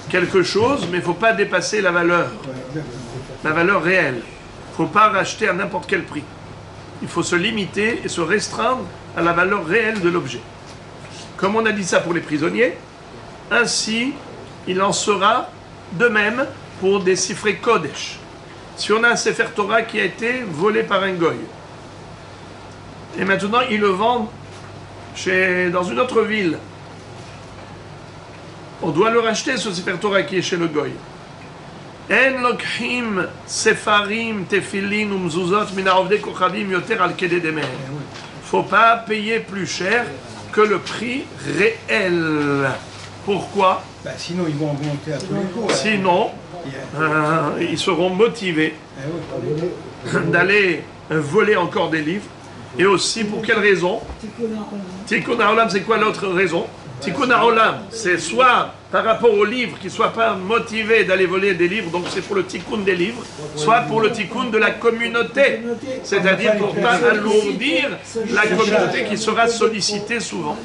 quelque chose, mais il ne faut pas dépasser la valeur réelle. Il ne faut pas racheter à n'importe quel prix. Il faut se limiter et se restreindre à la valeur réelle de l'objet. Comme on a dit ça pour les prisonniers, ainsi il en sera de même pour des sifrei kodesh. Si on a un Sefer Torah qui a été volé par un goy, et maintenant ils le vendent dans une autre ville, on doit le racheter, ce Sefer Torah qui est chez le goy. En lokhim sefarim tefillin umzuzot min ha'ovdei kochavim yoter al kedei demer. Faut pas payer plus cher que le prix réel. Pourquoi? Sinon ils vont augmenter à tous les coups. Sinon, ils seront motivés d'aller voler encore des livres. Et aussi, pour quelle raison? Tikkun ha'olam, c'est quoi l'autre raison? Tikkun ha'olam, c'est soit par rapport aux livres qui ne soient pas motivés d'aller voler des livres, donc c'est pour le tikkun des livres, soit pour le tikkun de la communauté, c'est-à-dire pour ne pas alourdir la communauté qui sera sollicitée souvent.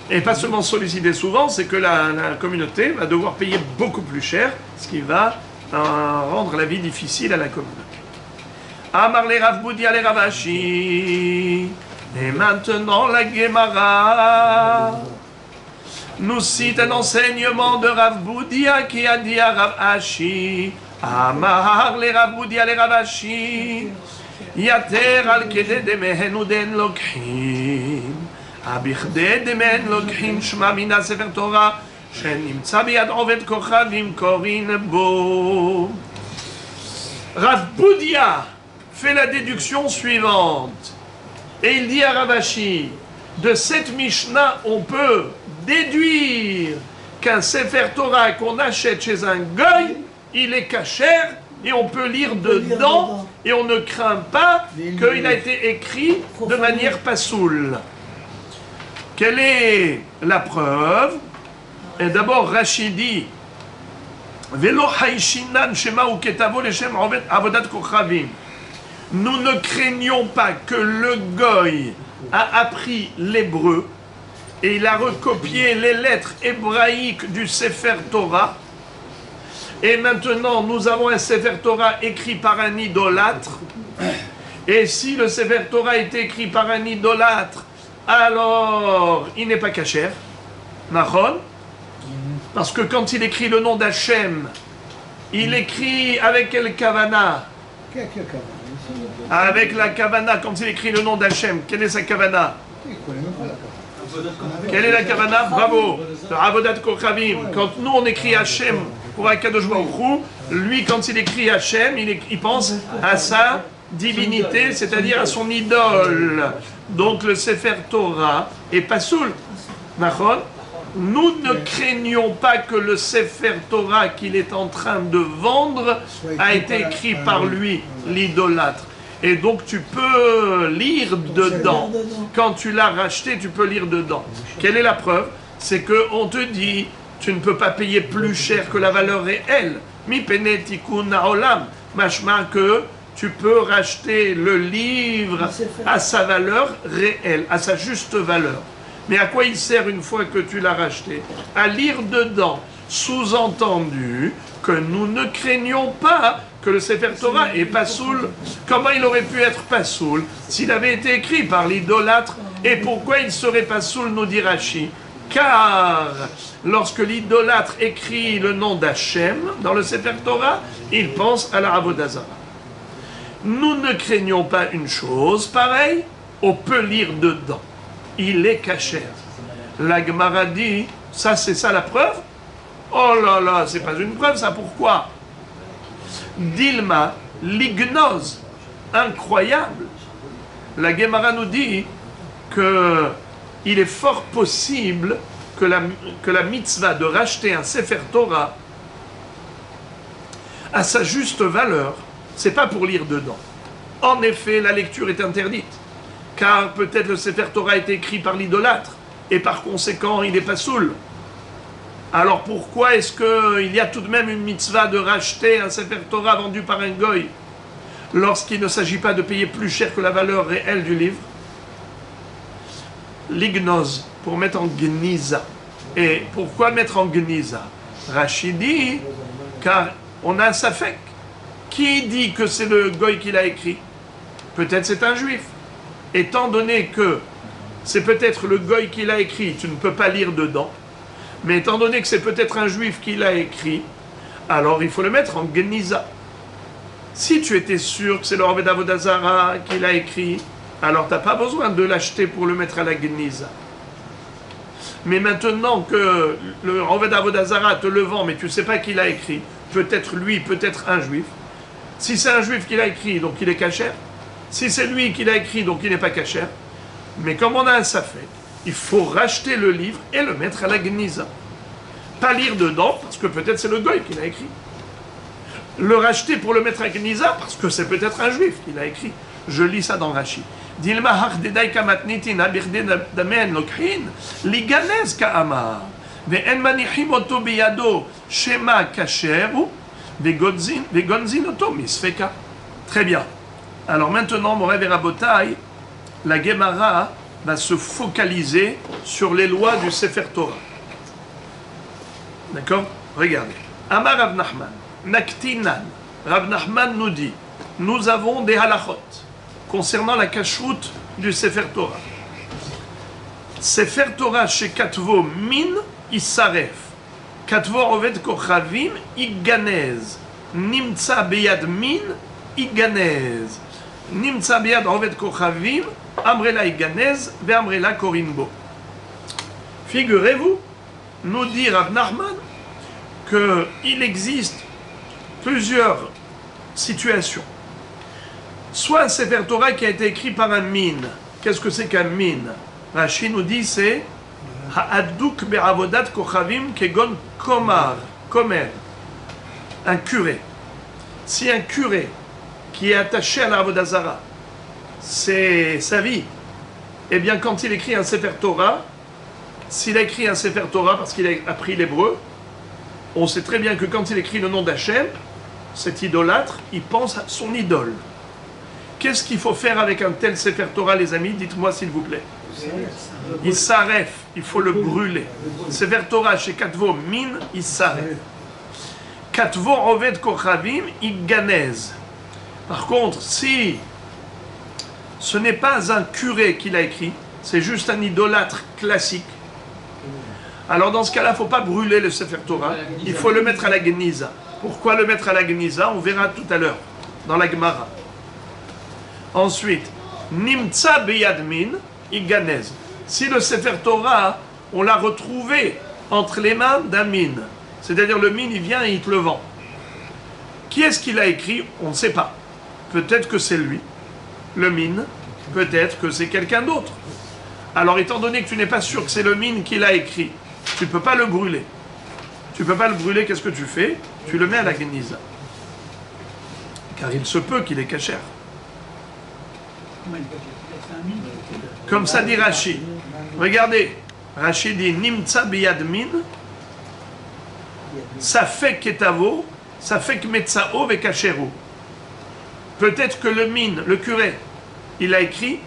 Et pas seulement sollicitée souvent, c'est que la communauté va devoir payer beaucoup plus cher, ce qui va rendre la vie difficile à la communauté. Amar le Rav Boudia le Rav Ashi. Et maintenant la Gemara nous cite un enseignement de Rav Boudia qui a dit à Rav Ashi, Amar le Rav Boudia le Rav Ashi, Yater al kedei demehen uden lokhim, abichdei demehen lokhim shma mina sefer Torah, shenimtza biyad oved kochavim korin bo. Rav Boudia fait la déduction suivante. Et il dit à Rav Ashi, de cette Mishnah, on peut déduire qu'un Sefer Torah qu'on achète chez un goy, il est kasher et on peut lire dedans et on ne craint pas qu'il a été écrit de manière pasoule. Quelle est la preuve? Et d'abord, Rachid dit, Velo haishinan shema ou ketavo leshem avodat kochavim. Nous ne craignons pas que le goy a appris l'hébreu et il a recopié les lettres hébraïques du Sefer Torah. Et maintenant, nous avons un Sefer Torah écrit par un idolâtre. Et si le Sefer Torah est écrit par un idolâtre, alors il n'est pas kasher. Nachon. Parce que quand il écrit le nom d'Hachem, il écrit avec quel kavana? Avec la kavana, quand il écrit le nom d'Hachem, quelle est sa kavana? Quelle est la kavana? Bravo. Avodat Kochavim. Quand nous on écrit Hachem pour Akadosh Baruch Hu, lui quand il écrit Hachem, il pense à sa divinité, c'est-à-dire à son idole. Donc le Sefer Torah est pasoul. Nachon. Nous ne craignons pas que le Sefer Torah qu'il est en train de vendre a été écrit par lui, l'idolâtre. Et donc tu peux lire dedans. Quand tu l'as racheté, tu peux lire dedans. Quelle est la preuve? C'est qu'on te dit, tu ne peux pas payer plus cher que la valeur réelle. Mi pene tikkun haolam. Mashma que tu peux racheter le livre à sa valeur réelle, à sa juste valeur. Mais à quoi il sert une fois que tu l'as racheté? À lire dedans. Sous-entendu que nous ne craignons pas que le Sefer Torah est pasoul. Comment il aurait pu être pasoul s'il avait été écrit par l'idolâtre? Et pourquoi il serait pasoul, nous dit Rashi? Car lorsque l'idolâtre écrit le nom d'Hachem dans le Sefer Torah, il pense à la Avodah Zarah. Nous ne craignons pas une chose pareille, on peut lire dedans. Il est kasher. La Gemara dit, ça c'est ça la preuve? Oh là là, c'est pas une preuve ça, pourquoi? Dilma, l'ignose, incroyable. La Gemara nous dit que il est fort possible que la mitzvah de racheter un Sefer Torah à sa juste valeur, c'est pas pour lire dedans. En effet, la lecture est interdite. Car peut-être le Sefer Torah a été écrit par l'idolâtre, et par conséquent, il n'est pas saoul. Alors pourquoi est-ce qu'il y a tout de même une mitzvah de racheter un Sefer Torah vendu par un goy, lorsqu'il ne s'agit pas de payer plus cher que la valeur réelle du livre? L'ignose, pour mettre en gniza. Et pourquoi mettre en gniza? Rashi dit, car on a un safek. Qui dit que c'est le goy qui l'a écrit? Peut-être c'est un juif. Étant donné que c'est peut-être le goy qui l'a écrit, tu ne peux pas lire dedans, mais étant donné que c'est peut-être un juif qui l'a écrit, alors il faut le mettre en geniza. Si tu étais sûr que c'est le Avodat Avodah Zarah qui l'a écrit, alors tu n'as pas besoin de l'acheter pour le mettre à la geniza. Mais maintenant que le Avodat Avodah Zarah te le vend, mais tu ne sais pas qui l'a écrit, peut-être lui, peut-être un juif. Si c'est un juif qui l'a écrit, donc il est kasher. Si c'est lui qui l'a écrit, donc il n'est pas kasher. Mais comme on a un safek, il faut racheter le livre et le mettre à la gniza. Pas lire dedans, parce que peut-être c'est le goy qui l'a écrit. Le racheter pour le mettre à gniza, parce que c'est peut-être un juif qui l'a écrit. Je lis ça dans Rashi. Dilma hachdedai kamatnitin abirde damen lokhin liganez ka'amar ve'en manichim oto biyado shema kasheru ve'gonzin oto misfeka. Très bien. Alors maintenant, Morev et Rabotai, la Gemara va se focaliser sur les lois du Sefer Torah. D'accord? Regardez. Amar Rav Nachman, Naktinan. Rav Nachman nous dit, nous avons des halachot concernant la kashrut du Sefer Torah. Sefer Torah chez Katvo min isaref. Katvo oved kochavim iganez. Nimtza beyad min iganez. Nimtza beyad oved kochavim amrela iganez ve amrela korinbo. Figurez-vous, nous dit Rav Nachman, qu'il existe plusieurs situations. Soit un Sefer Torah qui a été écrit par un min. Qu'est-ce que c'est qu'un min? Rashi nous dit c'est Ha'aduk be'avodat kochavim kegon komar, komer, un curé. Si un curé qui est attaché à la Avodah Zarah, c'est sa vie, eh bien quand il écrit un Sefer Torah, s'il a écrit un Sefer Torah parce qu'il a appris l'hébreu, on sait très bien que quand il écrit le nom d'Hachem, cet idolâtre, il pense à son idole. Qu'est-ce qu'il faut faire avec un tel Sefer Torah, les amis? Dites-moi s'il vous plaît. Il s'arrête, il faut le brûler. Sefer Torah chez Katvo Min, il s'arrête. Katvo Oved Kochavim, il ganèse. Par contre, si ce n'est pas un curé qui l'a écrit, c'est juste un idolâtre classique, alors dans ce cas-là, il ne faut pas brûler le Sefer Torah, il faut le mettre à la Geniza. Pourquoi le mettre à la Geniza? On verra tout à l'heure, dans la Gemara. Ensuite, Nimtsa Beyadmin, Iganez. Si le Sefer Torah, on l'a retrouvé entre les mains d'un mine, c'est-à-dire le mine, il vient et il te le vend. Qui est-ce qui l'a écrit? On ne sait pas. Peut-être que c'est lui, le mine, peut-être que c'est quelqu'un d'autre. Alors, étant donné que tu n'es pas sûr que c'est le mine qui l'a écrit, tu ne peux pas le brûler. Tu ne peux pas le brûler, qu'est-ce que tu fais? Tu le mets à la Geniza. Car il se peut qu'il est cachère. Comme ça dit Rashi. Regardez, Rashi dit Nimtsa biyadmin, Safek ketavo, Safek metzao vekasheru. Peut-être que le mine, le curé, il a écrit,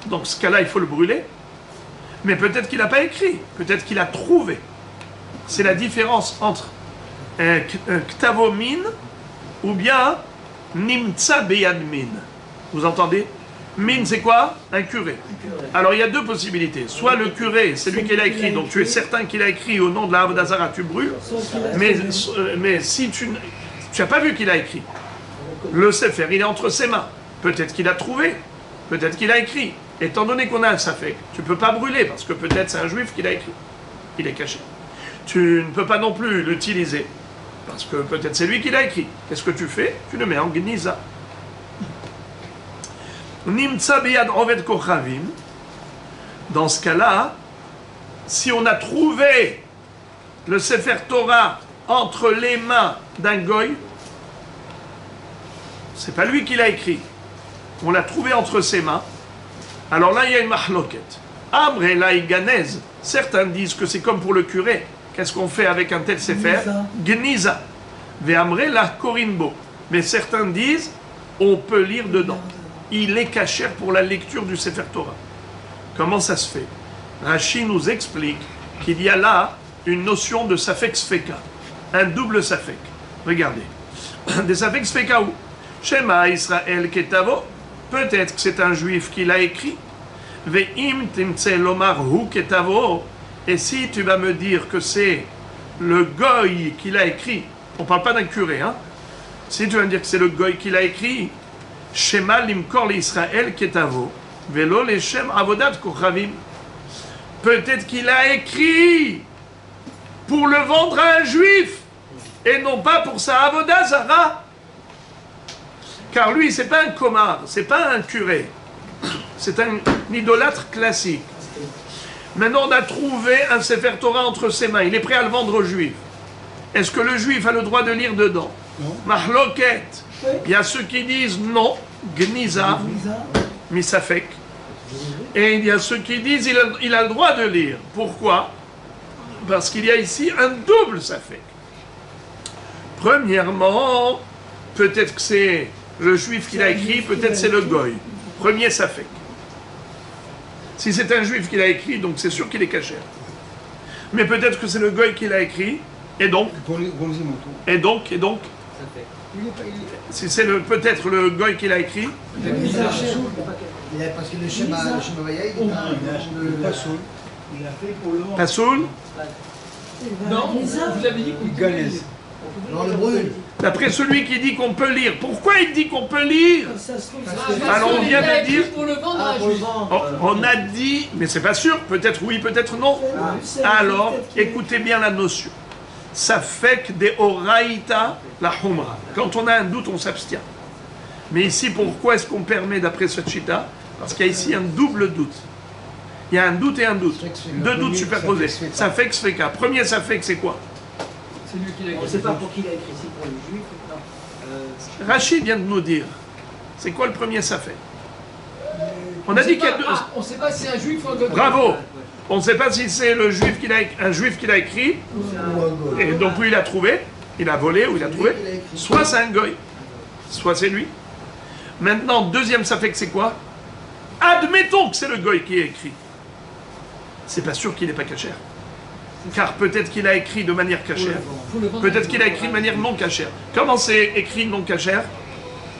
donc ce cas-là il faut le brûler, mais peut-être qu'il n'a pas écrit, peut-être qu'il a trouvé. C'est la différence entre ktavo min ou bien nimtsa beyadmin. Vous entendez? Min, c'est quoi? Un curé. Alors il y a deux possibilités. Soit le curé, c'est lui qui l'a écrit, donc tu es certain qu'il a écrit au nom de la Avodah Zarah, tu brûles. Mais si tu n'as pas vu qu'il a écrit, le Sefer, il est entre ses mains. Peut-être qu'il a trouvé, peut-être qu'il a écrit. Étant donné qu'on a un Safek, tu ne peux pas brûler, parce que peut-être c'est un juif qui l'a écrit. Il est caché. Tu ne peux pas non plus l'utiliser, parce que peut-être c'est lui qui l'a écrit. Qu'est-ce que tu fais? Tu le mets en Geniza. Nimtsa biyad oved kochavim. Dans ce cas-là, si on a trouvé le Sefer Torah entre les mains d'un goy, c'est pas lui qui l'a écrit. On l'a trouvé entre ses mains. Alors là, il y a une mahloket. Amre la iganez. Certains disent que c'est comme pour le curé. Qu'est-ce qu'on fait avec un tel Sefer? Geniza. Ve amre la korinbo. Mais certains disent, on peut lire dedans. Il est cachère pour la lecture du Sefer Torah. Comment ça se fait? Rashi nous explique qu'il y a là une notion de Safek Sfeka, un double Safek. Regardez. Des Safek Sfeka où? Shema Israël Ketavo, peut-être que c'est un juif qui l'a écrit. Ve'im timtse lomar hu Ketavo, et si tu vas me dire que c'est le goy qui l'a écrit, on ne parle pas d'un curé, hein? Si tu vas me dire que c'est le goy qui l'a écrit, Shema limkor l'Israël ketavo, velo leshem avodat kochavim. Peut-être qu'il a écrit pour le vendre à un juif et non pas pour sa avodah zara. Car lui, c'est pas un comar, c'est pas un curé, c'est un idolâtre classique. Maintenant, on a trouvé un Sefer Torah entre ses mains. Il est prêt à le vendre au juif. Est-ce que le juif a le droit de lire dedans? Mahloket. Il y a ceux qui disent non, Geniza, Misafek. Et il y a ceux qui disent il a le droit de lire. Pourquoi? Parce qu'il y a ici un double Safek. Premièrement, peut-être que c'est le juif qui l'a écrit, peut-être c'est le goy. Premier Safek. Si c'est un juif qui l'a écrit, donc c'est sûr qu'il est caché. Mais peut-être que c'est le goy qui l'a écrit, et donc, si c'est peut-être le goy qui l'a écrit, parce que le schéma Vaya, il a fait pour le vent. Pasoul. Non, vous avez dit qu'il galaise. Non, le brûle. D'après celui qui dit qu'on peut lire. Pourquoi il dit qu'on peut lire? Alors on vient de dire. Pour le vendre à un juif. On a dit, mais c'est pas sûr, peut-être oui, peut-être non. Alors, écoutez bien la notion. Ça fait que des oraïta la humra. Quand on a un doute, on s'abstient. Mais ici, pourquoi est-ce qu'on permet d'après ce chita? Parce qu'il y a ici un double doute. Il y a un doute et un doute. Deux doutes superposés. Ça fait que ce fait qu'un. Premier, ça fait que c'est quoi? C'est lui qui l'a écrit. On ne sait pas pour qui il a écrit, c'est pour le juif. Rachid vient de nous dire. C'est quoi le premier ça fait? On a dit qu'il y a deux... On ne sait pas si c'est un juif ou un goy. Bravo. On ne sait pas si c'est le juif un juif qui l'a écrit, et donc où il a trouvé, il a volé ou il a trouvé, soit c'est un goy, soit c'est lui. Maintenant, deuxième safek, c'est quoi? Admettons que c'est le goy qui est écrit. C'est pas sûr qu'il n'est pas cachère. Car peut-être qu'il a écrit de manière cachère. Peut-être qu'il a écrit de manière non cachère. Comment c'est écrit non cachère?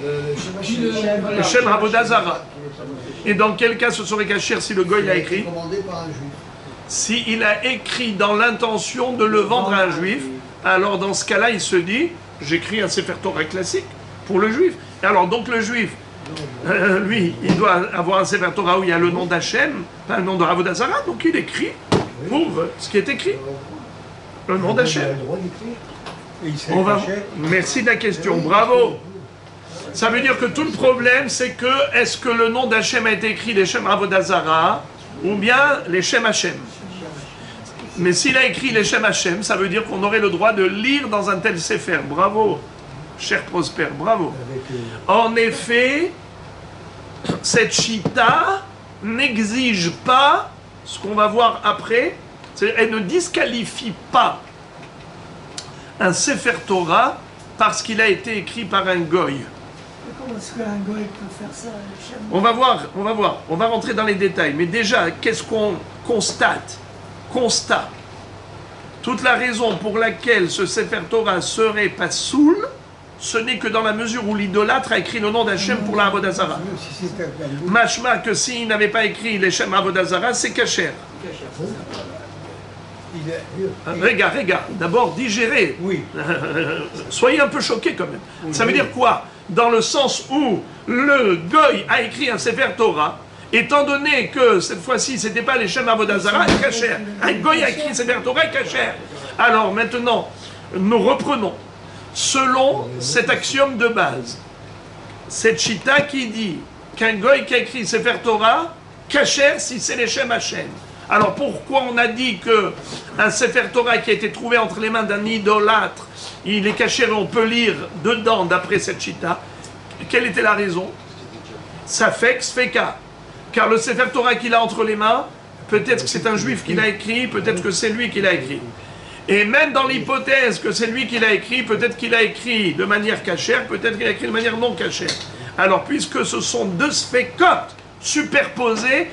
Le Shem Avodah Zara. Et dans quel cas ce serait cachère si le goy l'a écrit? S'il a écrit dans l'intention de le vendre à un juif, alors dans ce cas-là, il se dit, j'écris un Sefer Torah classique pour le juif. Et alors donc le juif, lui, il doit avoir un Sefer Torah où il y a le nom d'Hachem, pas le nom de Avodah Zara, donc il écrit pour ce qui est écrit. Le nom d'Hachem. Merci de la question, bravo. Ça veut dire que tout le problème, c'est que, est-ce que le nom d'Hachem a été écrit les Shem Avodah Zara, ou bien les Shem Hachem? Mais s'il a écrit les Shem Hachem, ça veut dire qu'on aurait le droit de lire dans un tel Sefer. Bravo, cher Prosper, bravo. En effet, cette chita n'exige pas, ce qu'on va voir après, elle ne disqualifie pas un Sefer Torah parce qu'il a été écrit par un goy. Comment est-ce qu'un goy peut faire ça? On va voir, on va rentrer dans les détails. Mais déjà, qu'est-ce qu'on constate? Constat. Toute la raison pour laquelle ce Sefer Torah serait pas soul, ce n'est que dans la mesure où l'idolâtre a écrit le nom d'Hachem pour la Avodah Zara. Mashma que s'il n'avait pas écrit les Shem Avodah Zara, c'est kasher. Regarde, d'abord digérez. Oui. Soyez un peu choqués quand même. Ça veut dire quoi? Dans le sens où le goy a écrit un Sefer Torah, étant donné que cette fois-ci, ce n'était pas les Shem Avodah Zara, et kasher. Un goy a écrit Sefer Torah et kasher. Alors maintenant, nous reprenons. Selon cet axiome de base, cette chita qui dit qu'un goy qui a écrit Sefer Torah, kasher si c'est les Shem Hachem. Alors pourquoi on a dit qu'un Sefer Torah qui a été trouvé entre les mains d'un idolâtre, il est caché et on peut lire dedans d'après cette chita? Quelle était la raison? Safek Sfeka. Car le Sefer Torah qu'il a entre les mains, peut-être que c'est un juif qui l'a écrit, peut-être que c'est lui qui l'a écrit. Et même dans l'hypothèse que c'est lui qui l'a écrit, peut-être qu'il a écrit de manière cachère, peut-être qu'il a écrit de manière non cachère. Alors puisque ce sont deux sfekot superposés,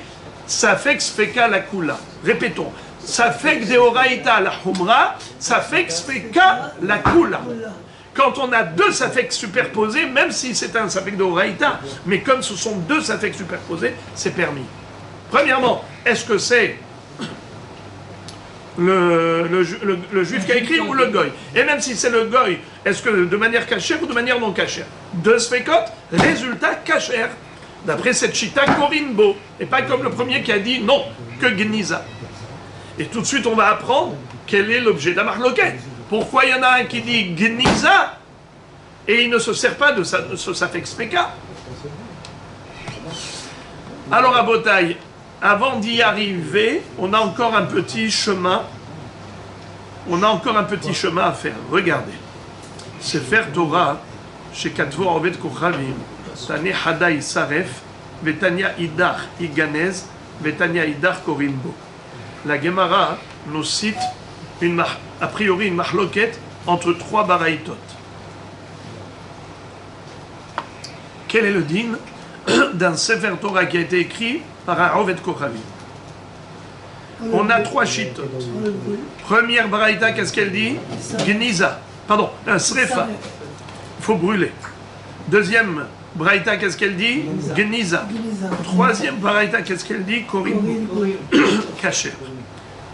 Safek Sfeka la Kula. Répétons. Safek Deoraita la Humra, Safek Sfeka la Kula. Quand on a deux Safek superposés, même si c'est un Safek Deoraita, mais comme ce sont deux Safek superposés, c'est permis. Premièrement, est-ce que c'est le juif qui a écrit ou le goy? Et même si c'est le goy, est-ce que de manière cachère ou de manière non cachère? Deux Sfekot, résultat cachère. D'après cette chita Korinbo, et pas comme le premier qui a dit non, que Gniza. Et tout de suite on va apprendre quel est l'objet d'Amarloquet. Pourquoi il y en a un qui dit Gniza et il ne se sert pas de ce Safek Speka? Alors à Botaï, avant d'y arriver, on a encore un petit chemin. On a encore un petit chemin à faire. Regardez. Sefer Torah, chez Katvo Ovet Kochavim, Tane Hadai Saref, Vetania Idar Iganez, Vetania Idar Korimbo. La Gemara nous cite a priori une mahloket entre trois baraïtot. Quel est le din d'un Sefer Torah qui a été écrit par un Ovet Kochavim? On a trois shitot. Première baraïta, qu'est-ce qu'elle dit? Gniza. Pardon, un srefa. Il faut brûler. Deuxième Braïta, qu'est-ce qu'elle dit? Gniza. Troisième Braïta, qu'est-ce qu'elle dit? Korimbo. Caché.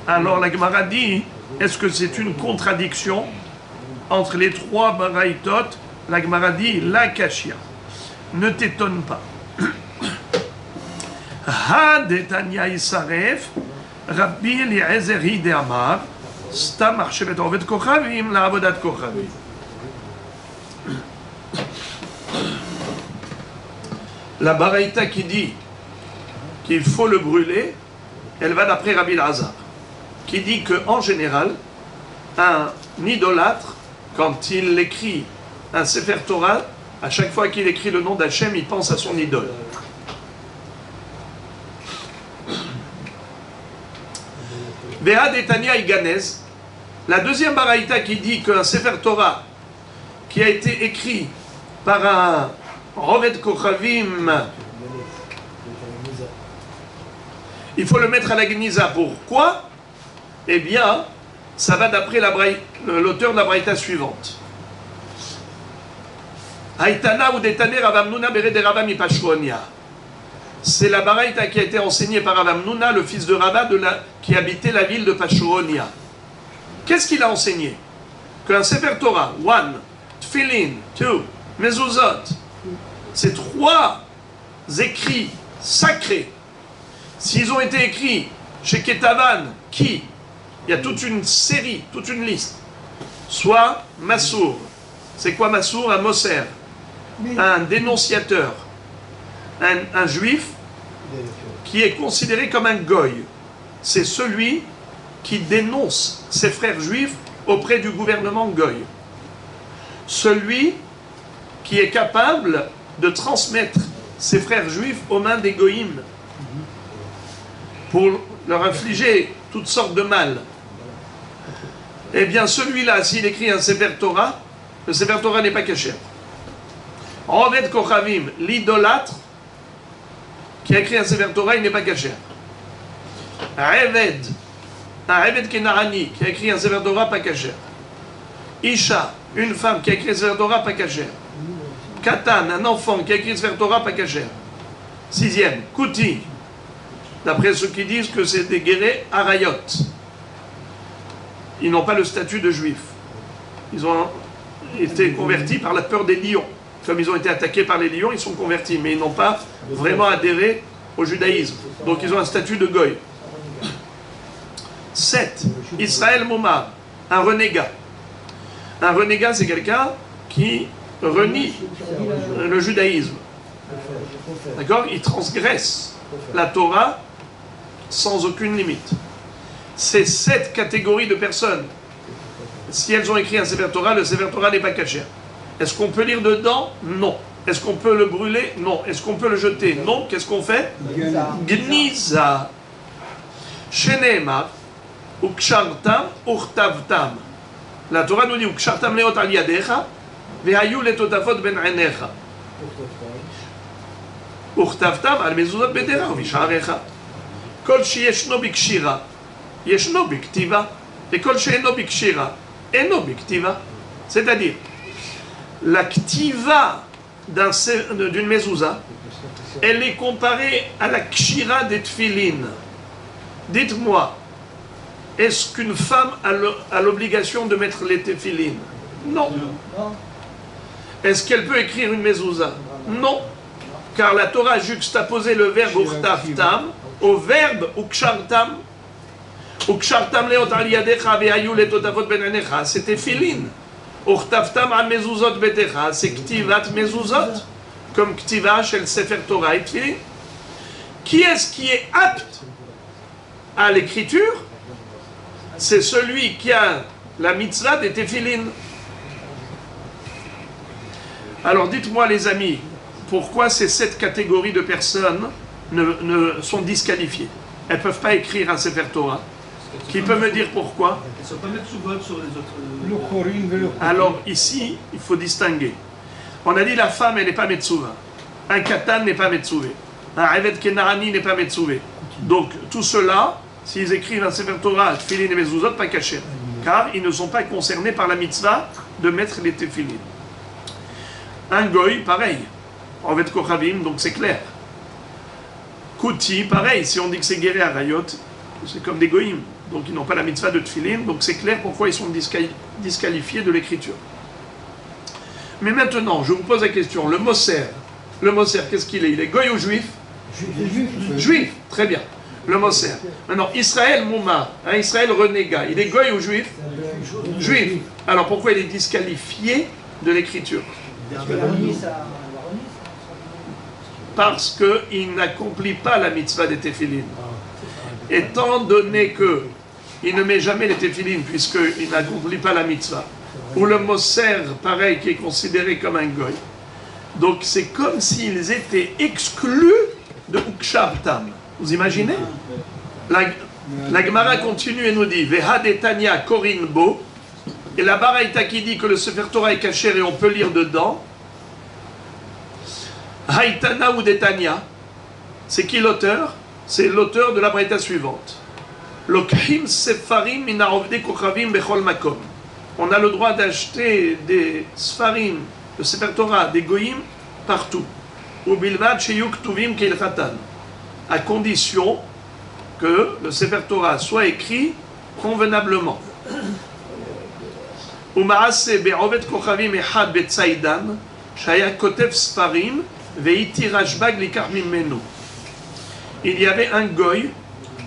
Alors la Gemara dit, est-ce que c'est une contradiction entre les trois Braïtot? La Gemara dit, la Kashia. Ne t'étonne pas. Ha detanya Isaref, Rabbi Eliezer Hide Amar, Stam Archevet Ovet Kochavim, la Avodat Kochavim. La baraïta qui dit qu'il faut le brûler, elle va d'après Rabbi Elazar, qui dit qu'en général, un idolâtre, quand il écrit un Sefer Torah, à chaque fois qu'il écrit le nom d'Hachem, il pense à son idole. Ve'ad etania iganez. La deuxième baraïta qui dit qu'un Sefer Torah qui a été écrit par un Roved Kochavim, il faut le mettre à la Geniza. Pourquoi? Eh bien, ça va d'après l'auteur de la baraïta suivante. Haïtana ou Detane Ravamnuna Bere de Rava Mipashronia. C'est la baraïta qui a été enseignée par Ravamnuna, le fils de Rava qui habitait la ville de Pashronia. Qu'est-ce qu'il a enseigné? Qu'un Sefer Torah, one, Tfilin, two, Mezuzot, ces trois écrits sacrés, s'ils ont été écrits chez Ketavan, qui? Il y a toute une série, toute une liste. Soit Massour. C'est quoi Massour? Un Moser, un dénonciateur, un juif qui est considéré comme un goy. C'est celui qui dénonce ses frères juifs auprès du gouvernement goy. Celui qui est capable de transmettre ses frères juifs aux mains des goïms pour leur infliger toutes sortes de mal. Eh bien, celui-là, s'il écrit un Sefer Torah, le Sefer Torah n'est pas caché. Roved Kochavim, l'idolâtre, qui a écrit un Sefer Torah, il n'est pas caché. Un Eved Kenarani, qui a écrit un Sefer Torah, pas caché. Isha, une femme qui a écrit un Sefer Torah, pas caché. Katan, un enfant qui a écrit un Sefer Torah, pas caché. Sixième, Kouti, d'après ceux qui disent que c'est des guérés Arayot. Ils n'ont pas le statut de juifs. Ils ont été convertis par la peur des lions. Comme ils ont été attaqués par les lions, ils sont convertis, mais ils n'ont pas vraiment adhéré au judaïsme. Donc ils ont un statut de goy. 7. Israël Momar, un renégat. Un renégat, c'est quelqu'un qui renie le judaïsme. D'accord? Il transgresse la Torah sans aucune limite. Ces 7 catégories de personnes, si elles ont écrit un Sefer Torah, le Sefer Torah n'est pas caché. Est-ce qu'on peut lire dedans? Non. Est-ce qu'on peut le brûler? Non. Est-ce qu'on peut le jeter? Non. Qu'est-ce qu'on fait? Gniza. Sheneemar, ukshartam, urtavtam. La Torah nous dit ukshartam leot al yadecha, vehayu letotafot ben einecha. Urtavtam al mezuzot bedera visharecha. Kol sheyeshno bikshira, yeshno biktiva, et kol she'eno bikshira, eno biktiva. C'est-à-dire, la ktiva d'une mezouza, elle est comparée à la kshira des tfilin. Dites-moi, est-ce qu'une femme a l'obligation de mettre les tefilin? Non. Est-ce qu'elle peut écrire une mezouza? Non. Car la Torah a juxtaposé le verbe urtavtam au verbe ukshartam. Ukshartam leot al yadecha vehayu letotavot ben einecha. C'est tefilin. Urtavtam al mezuzot betecha. C'est ktivat mezuzot. Comme ktiva chez le Sefer Torah et tefilin. Qui est-ce qui est apte à l'écriture? C'est celui qui a la mitzvah des tefilin. Alors dites-moi les amis, pourquoi ces 7 catégories de personnes ne sont disqualifiées? Elles ne peuvent pas écrire un Sefer Torah. Qui peut me dire pourquoi? Elles ne sont pas mettre sous vote sur les autres. Alors ici, il faut distinguer. On a dit la femme, elle n'est pas metzuva. Un katan n'est pas metzouvé. Un Eved Kenarani n'est pas metzouvé. Donc tout cela, s'ils écrivent un Sefer Torah, Tfilin et Mezuzot, pas caché. Car ils ne sont pas concernés par la mitzvah de mettre les tefilin. Un goy, pareil. En Vet Kochavim, donc c'est clair. Kouti, pareil. Si on dit que c'est guéré à Rayot, c'est comme des goyim. Donc ils n'ont pas la mitzvah de tefilin. Donc c'est clair pourquoi ils sont disqualifiés de l'écriture. Mais maintenant, je vous pose la question. Le Moser, qu'est-ce qu'il est? Il est goy ou juif? Juif, très bien. Le Moser. Maintenant, Israël Mouma, Israël renégat, il est goy ou juif? Juif. Alors pourquoi il est disqualifié de l'écriture? Parce qu'il n'accomplit pas la mitzvah des tefilin. Étant donné qu'il ne met jamais les tefilin, puisqu'il n'accomplit pas la mitzvah, ou le Moser, pareil, qui est considéré comme un goy. Donc c'est comme s'ils étaient exclus de Ukshartam. Vous imaginez? La Gemara continue et nous dit Veha detania korin bo. Et la Baraïta qui dit que le Sefer Torah est caché et on peut lire dedans. Haïtana ou detania. C'est qui l'auteur? C'est l'auteur de la Baraïta suivante. Lokhim sefarim min ha'ovdei kochavim bechol makom. On a le droit d'acheter des sfarim, le Sefer Torah, des goyim, partout. Ou bilvad sheyuk tuvim keilchatan. À condition que le Sefer Torah soit écrit convenablement. Umaase be'ovet kochavim echad betzaidan, shaya kotev sfarim, ve'iti rashbag likar mimenu. Il y avait un goy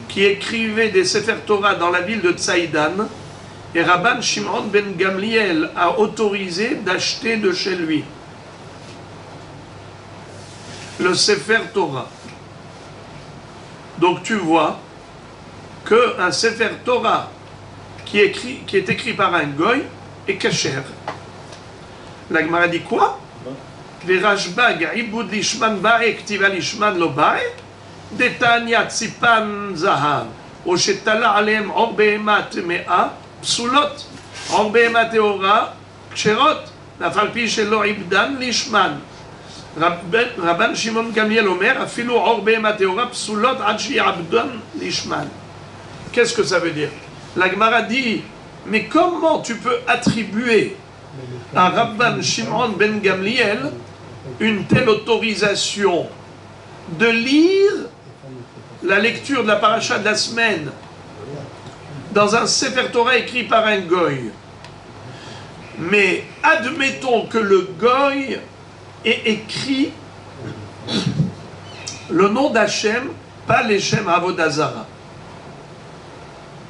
qui écrivait des Sefer Torah dans la ville de Tsaïdan, et Rabban Shimon ben Gamliel a autorisé d'acheter de chez lui le Sefer Torah. Donc tu vois qu'un Sefer Torah qui est écrit par un goy est kasher. La Gemara dit quoi? Verashbag ibud lishman bae ktiva lishman lo bae detanya tsipan zahav o shetala alem or behemat mea psulot or behemat teora ksherot nafalpi shelo ibdan lishman. Rabban Shimon Gamliel Omer afilu or behemat teora psulot ad shi'abdan lishman. Qu'est-ce que ça veut dire? La Gemara dit, mais comment tu peux attribuer à Rabban Shimon ben Gamliel une telle autorisation de lire la lecture de la paracha de la semaine dans un Sefer Torah écrit par un goy? Mais admettons que le goy ait écrit le nom d'Hachem, pas l'Echem Avodah Zara.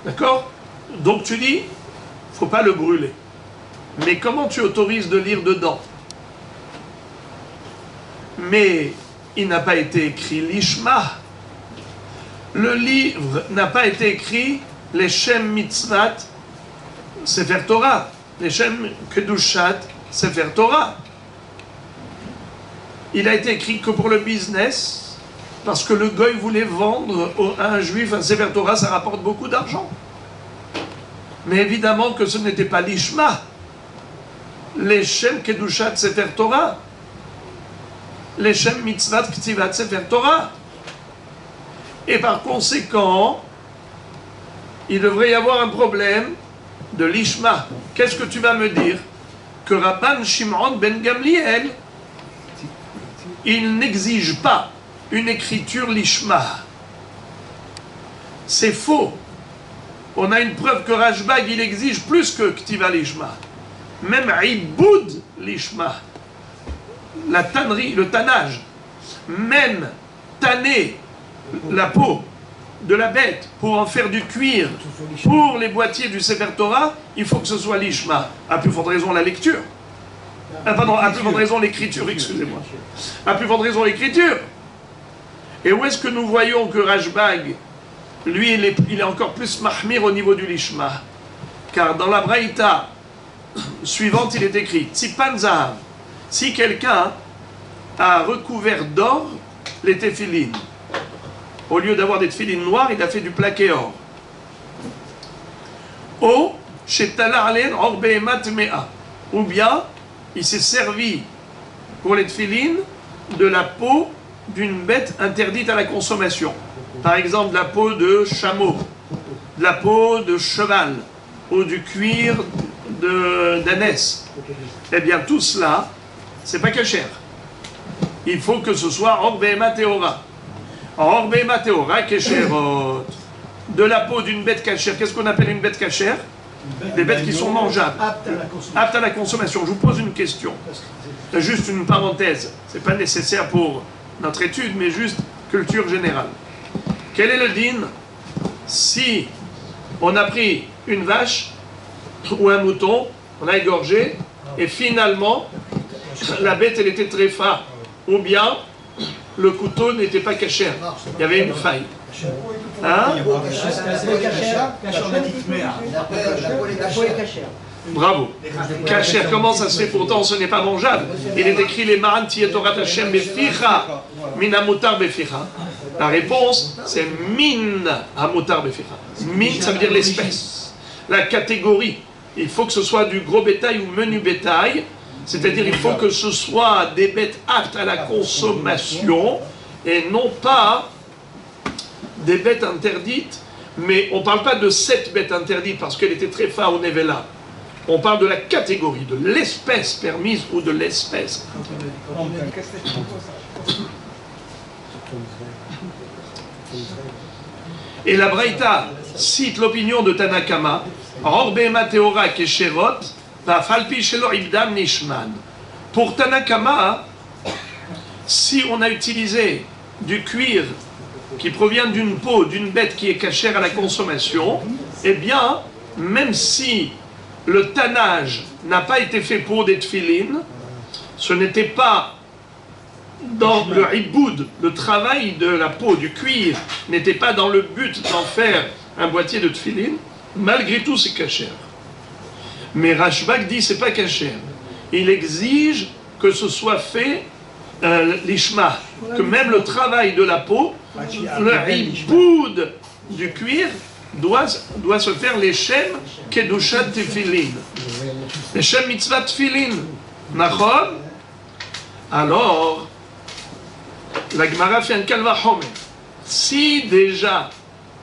D'accord? Donc tu dis, faut pas le brûler. Mais comment tu autorises de lire dedans? Mais il n'a pas été écrit l'Ishma. Le livre n'a pas été écrit les Shem Mitzvat Sefer Torah, les Shem Kedushat Sefer Torah. Il a été écrit que pour le business, parce que le goy voulait vendre à un juif un Sefer Torah, ça rapporte beaucoup d'argent. Mais évidemment que ce n'était pas l'Ishma, les Shem Kedushat Sefer Torah, les Shem Mitzvat Ktivat Sefer Torah. Et par conséquent, il devrait y avoir un problème de l'Ishma. Qu'est-ce que tu vas me dire? Que Rabban Shimon ben Gamliel, il n'exige pas une écriture l'Ishma. C'est faux. On a une preuve que Rashbag, il exige plus que Ktiva l'Ishma. Même Iboud l'Ishma. La tannerie, le tannage. Même tanner la peau de la bête pour en faire du cuir pour les boîtiers du Sefer Torah, il faut que ce soit l'Ishma. À plus forte raison la lecture. Pardon, à plus forte raison l'écriture, excusez-moi. À plus forte raison l'écriture. Et où est-ce que nous voyons que Rashbag, lui, il est encore plus mahmir au niveau du lishma? Car dans la braïta suivante, il est écrit Tzipan Zahav. Si quelqu'un a recouvert d'or les téphilines, au lieu d'avoir des téphilines noires, il a fait du plaqué or. O Shetala Alen Or Behemat Mea. Ou bien, il s'est servi pour les téphilines de la peau d'une bête interdite à la consommation. Par exemple, de la peau de chameau, de la peau de cheval, ou du cuir d'ânesse. Eh bien, tout cela, c'est pas kasher. Il faut que ce soit Or Behema Teora. Or Behema Teora, kasherot. De la peau d'une bête kasher. Qu'est-ce qu'on appelle une bête kasher? Des bêtes qui sont mangeables. Aptes à la consommation. Je vous pose une question. Juste une parenthèse. Ce n'est pas nécessaire pour notre étude, mais juste culture générale. Quel est le din si on a pris une vache ou un mouton, on a égorgé, et finalement la bête elle était tréfa, ou bien le couteau n'était pas kasher, il y avait une faille. Hein? Bravo. Kasher, comment ça se fait? Pourtant ce n'est pas mangeable. Il est écrit les ma'an tietorat Hashem beficha min hamutar beficha. La réponse c'est min hamutar beficha. Min, ça veut dire l'espèce, la catégorie. Il faut que ce soit du gros bétail ou menu bétail, c'est-à-dire il faut que ce soit des bêtes aptes à la consommation et non pas des bêtes interdites. Mais on ne parle pas de cette bête interdite parce qu'elle était très fa au Nevela. On parle de la catégorie, de l'espèce permise ou de l'espèce. Et la Braïta cite l'opinion de Tanakama, Orbema Teora Kesherot, Falpi Shelo Ibdam Nishman. Pour Tanakama, si on a utilisé du cuir qui provient d'une peau, d'une bête qui est cachère à la consommation, eh bien, même si le tannage n'a pas été fait pour des tfilines, ce n'était pas dans le iboud, le travail de la peau, du cuir, n'était pas dans le but d'en faire un boîtier de tfilines, malgré tout c'est cachère. Mais Rashbag dit c'est pas cachère. Il exige que ce soit fait l'ishma, que même le travail de la peau, le iboud du cuir, doit se faire les shem kedushat tefilin. Les shem mitzvah tefilin. Nachon? Alors, la Gemara fait un kalva homer. Si déjà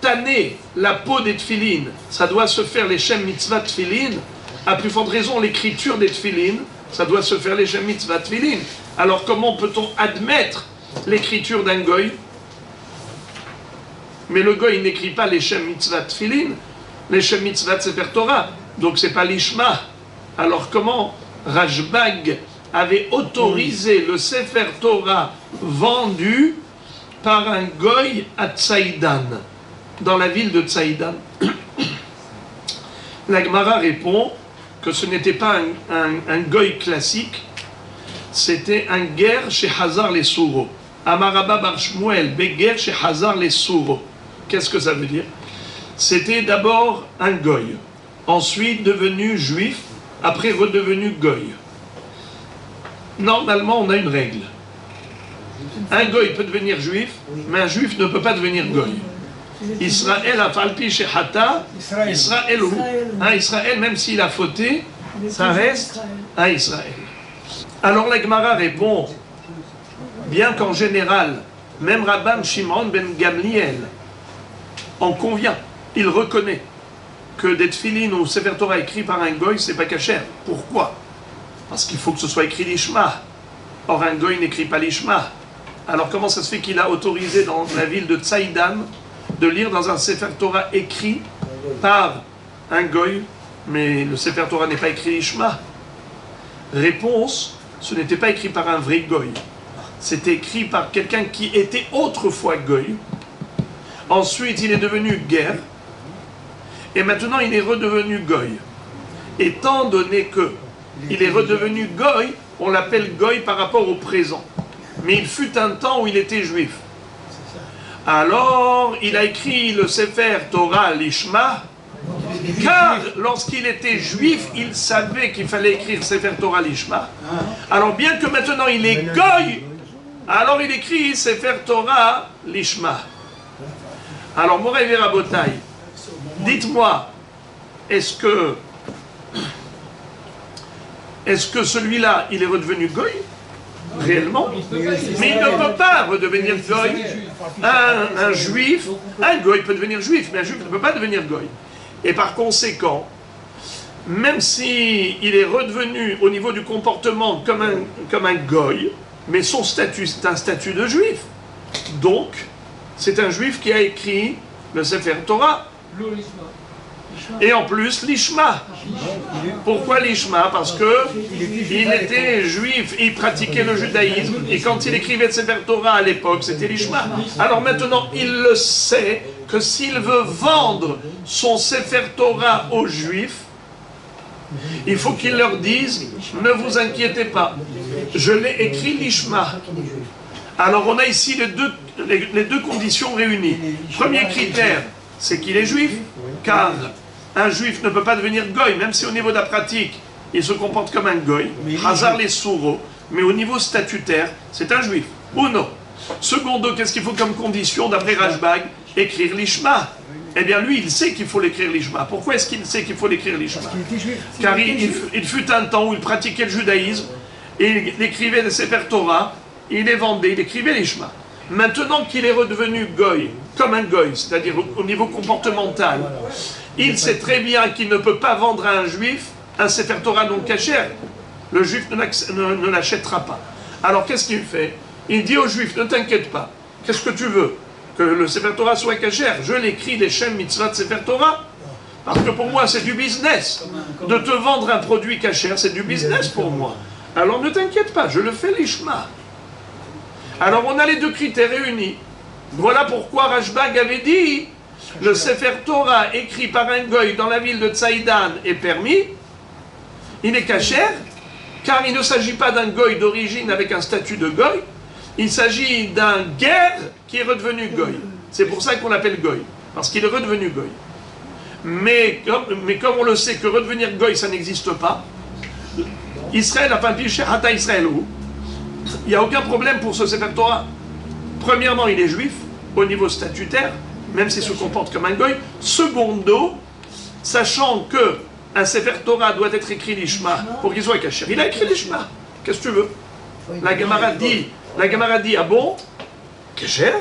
tanner la peau des tefilin, ça doit se faire les shem mitzvah tefilin, à plus forte raison l'écriture des tefilin, ça doit se faire les shem mitzvah tefilin. Alors comment peut-on admettre l'écriture d'un goy? Mais le goy n'écrit pas les Shem Mitzvah Tfilin, les Shem Mitzvah Sefer Torah, donc c'est pas l'Ishma. Alors comment Rashbag avait autorisé le Sefer Torah vendu par un goy à Tsaïdan, dans la ville de Tsaïdan? La Gemara répond que ce n'était pas un goy classique, c'était un guerre chez Hazar les Souro. Amaraba Bar Shmuel, Beguer chez Hazar les Souro. Qu'est-ce que ça veut dire? C'était d'abord un goy, ensuite devenu juif, après redevenu goy. Normalement, on a une règle. Un goy peut devenir juif, mais un juif ne peut pas devenir goy. Israël a falpi chez Hata, Israël ou un Israël, même s'il a fauté, ça reste un Israël. Alors la Gemara répond, bien qu'en général, même Rabban Shimon ben Gamliel en convient, il reconnaît que des tfilines ou Sefer Torah écrit par un goy, c'est pas cachère. Pourquoi? Parce qu'il faut que ce soit écrit l'Ishma. Or un goy n'écrit pas l'Ishma. Alors comment ça se fait qu'il a autorisé dans la ville de Tsaïdan de lire dans un Sefer Torah écrit par un goy, mais le Sefer Torah n'est pas écrit l'Ishma? Réponse, ce n'était pas écrit par un vrai goy. C'était écrit par quelqu'un qui était autrefois goy. Ensuite, il est devenu guerre. Et maintenant, il est redevenu goy. Étant donné que il est redevenu goy, on l'appelle goy par rapport au présent. Mais il fut un temps où il était juif. Alors, il a écrit le Sefer Torah l'Ishma, car lorsqu'il était juif, il savait qu'il fallait écrire Sefer Torah l'Ishma. Alors, bien que maintenant il est goy, alors il écrit Sefer Torah l'Ishma. Alors, Moray Verabotai, dites-moi, est-ce que celui-là, il est redevenu goy? Réellement? Mais il ne peut pas redevenir goy. Un juif, un goy peut devenir juif, mais un juif ne peut pas devenir goy. Et par conséquent, même si il est redevenu au niveau du comportement comme un goy, mais son statut, c'est un statut de juif. Donc, c'est un juif qui a écrit le Sefer Torah. Et en plus, l'Ishma. Pourquoi l'Ishma? Parce qu'il était juif, il pratiquait le judaïsme, et quand il écrivait le Sefer Torah à l'époque, c'était l'Ishma. Alors maintenant, il le sait que s'il veut vendre son Sefer Torah aux juifs, il faut qu'il leur dise, ne vous inquiétez pas, je l'ai écrit l'Ishma. Alors on a ici les deux conditions réunies. Premier critère, c'est qu'il est juif, car un juif ne peut pas devenir goy, même si au niveau de la pratique, il se comporte comme un goy, Hazar les Souro, mais au niveau statutaire, c'est un juif. Ou non. Secondo, qu'est-ce qu'il faut comme condition, d'après Rashbag? Écrire l'Ishma. Eh bien, lui, il sait qu'il faut l'écrire l'Ishma. Pourquoi est-ce qu'il sait qu'il faut l'écrire l'Ishma? Parce qu'il était juif. Car il fut un temps où il pratiquait le judaïsme, et il écrivait des Sefer Torah, il les vendait, il écrivait l'Ishma. Maintenant qu'il est redevenu goy, comme un goy, c'est-à-dire au niveau comportemental, il sait très bien qu'il ne peut pas vendre à un juif un Sefer Torah non cachère. Le juif ne l'achètera pas. Alors qu'est-ce qu'il fait? Il dit au juif, ne t'inquiète pas, qu'est-ce que tu veux? Que le Sefer Torah soit cachère? Je l'écris les Shem Mitzvah Sefer Torah. Parce que pour moi c'est du business. De te vendre un produit cachère, c'est du business pour moi. Alors ne t'inquiète pas, je le fais l'Ishma. Alors on a les deux critères réunis. Voilà pourquoi Rashbag avait dit le Sefer Torah écrit par un goy dans la ville de Tsaïdan est permis, il est cachère, car il ne s'agit pas d'un goy d'origine avec un statut de goy, il s'agit d'un guerre qui est redevenu goy. C'est pour ça qu'on l'appelle goy, parce qu'il est redevenu goy. Mais comme on le sait que redevenir goy ça n'existe pas, Israël a pas dit chez Hata Israël où il n'y a aucun problème pour ce Sefer Torah. Premièrement, il est juif, au niveau statutaire, même s'il se comporte comme un goy. Secondo, sachant que un Sefer Torah doit être écrit l'Ishma pour qu'il soit caché. Il a écrit l'Ishma. Qu'est-ce que tu veux? La Gemara dit, ah bon? Caché?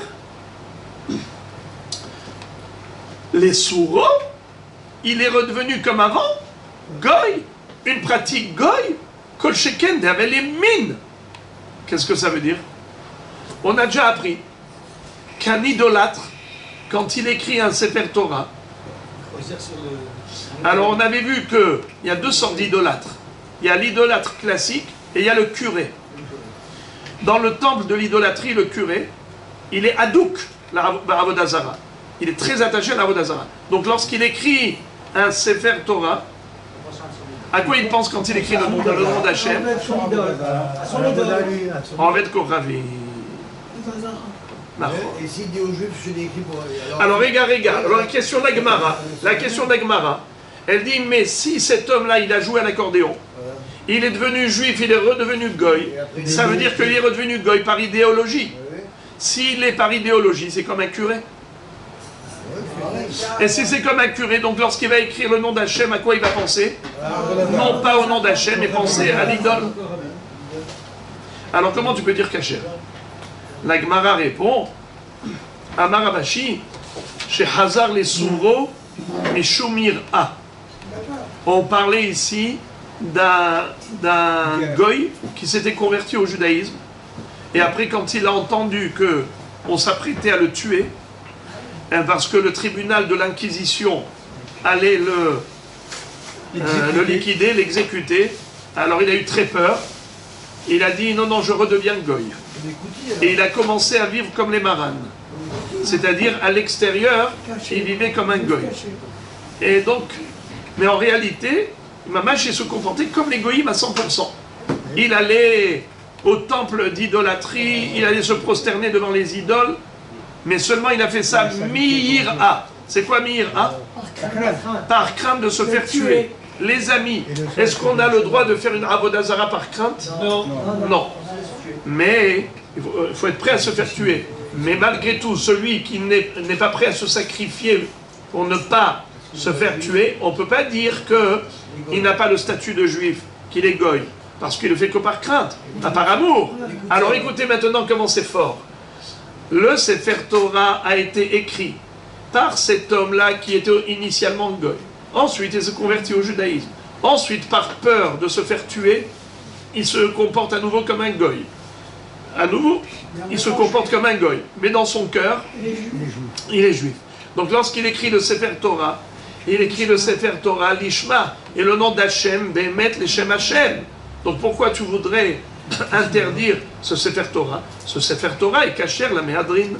Les Souro, il est redevenu comme avant, goy, une pratique goy, Kol Sheken avec les mines. Qu'est-ce que ça veut dire? On a déjà appris qu'un idolâtre, quand il écrit un Sefer Torah, alors on avait vu qu'il y a deux sortes d'idolâtres. Il y a l'idolâtre classique et il y a le curé. Dans le temple de l'idolâtrie, le curé, il est hadouk, la Avodah Zara. Il est très attaché à la Avodah Zara. Donc lorsqu'il écrit un Sefer Torah, à quoi il pense quand il écrit le nom d'Hachem? En fait, Koravi. Et s'il dit aux juifs, je l'ai écrit pour... Alors, regarde. Alors, la question d'Agmara, elle dit, mais si cet homme-là, il a joué à l'accordéon, il est devenu juif, il est redevenu goy, ça veut dire qu'il est redevenu goy par idéologie. S'il est par idéologie, c'est comme un curé. Et si c'est comme un curé, donc lorsqu'il va écrire le nom d'Hachem, à quoi il va penser? Non pas au nom d'Hachem, mais penser à l'idole. Alors comment tu peux dire cacher? La Gemara répond, Amar Abashi, chez Hazar les Souro et Shumir A. On parlait ici d'un goy qui s'était converti au judaïsme, et après quand il a entendu qu'on s'apprêtait à le tuer, parce que le tribunal de l'Inquisition allait le liquider, l'exécuter, alors il a eu très peur, il a dit non, je redeviens goy. Et il a commencé à vivre comme les maranes, c'est-à-dire à l'extérieur, il vivait comme un goy. Et donc, mais en réalité, Mamash il se comportait comme les goyim à 100%. Il allait au temple d'idolâtrie, il allait se prosterner devant les idoles, mais seulement il a fait ça mi-ira. C'est quoi mi-ira? Par crainte de se faire tuer. Les amis, est-ce qu'on a le droit de faire une Avodah Zara par crainte? Non. Mais il faut être prêt à se faire tuer. Mais malgré tout, celui qui n'est pas prêt à se sacrifier pour ne pas se faire tuer, on ne peut pas dire qu'il n'a pas le statut de juif, qu'il est goy, parce qu'il ne fait que par crainte, pas par amour. Alors écoutez maintenant comment c'est fort. Le Sefer Torah a été écrit par cet homme-là qui était initialement goy. Ensuite, il se convertit au judaïsme. Ensuite, par peur de se faire tuer, il se comporte à nouveau comme un goy. À nouveau, il se comporte comme un goy. Mais dans son cœur, il est juif. Donc lorsqu'il écrit le Sefer Torah, il écrit le Sefer Torah, l'Ishma, et le nom d'Hachem, Behemet, l'Eshem Hachem. Donc pourquoi tu voudrais interdire ce Sefer Torah? Ce Sefer Torah est cachère, la Méhadrine.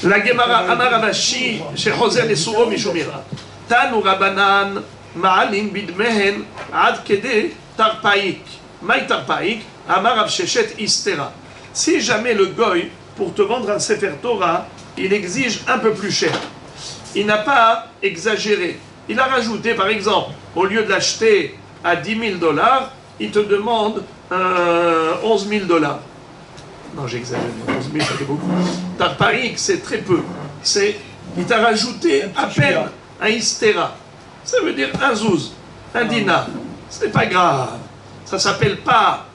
La Gemara Amar Avashi, chez Hoser les Souro Mishomira. Tanu Rabanan, Ma'alim Bidmehen, Ad Kede, Tarpaik. Maï Tarpaik, Amar Avshechet Istera. Si jamais le goy, pour te vendre un Sefer Torah, il exige un peu plus cher. Il n'a pas exagéré. Il a rajouté, par exemple, au lieu de l'acheter à $10 000, il te demande $11 000. Non, j'exagère, 11 000, ça fait beaucoup. Tarparik, c'est très peu. C'est Il t'a rajouté à peine un hystera. Ça veut dire un zouz, un dinar. Ce n'est pas grave. Ça ne s'appelle pas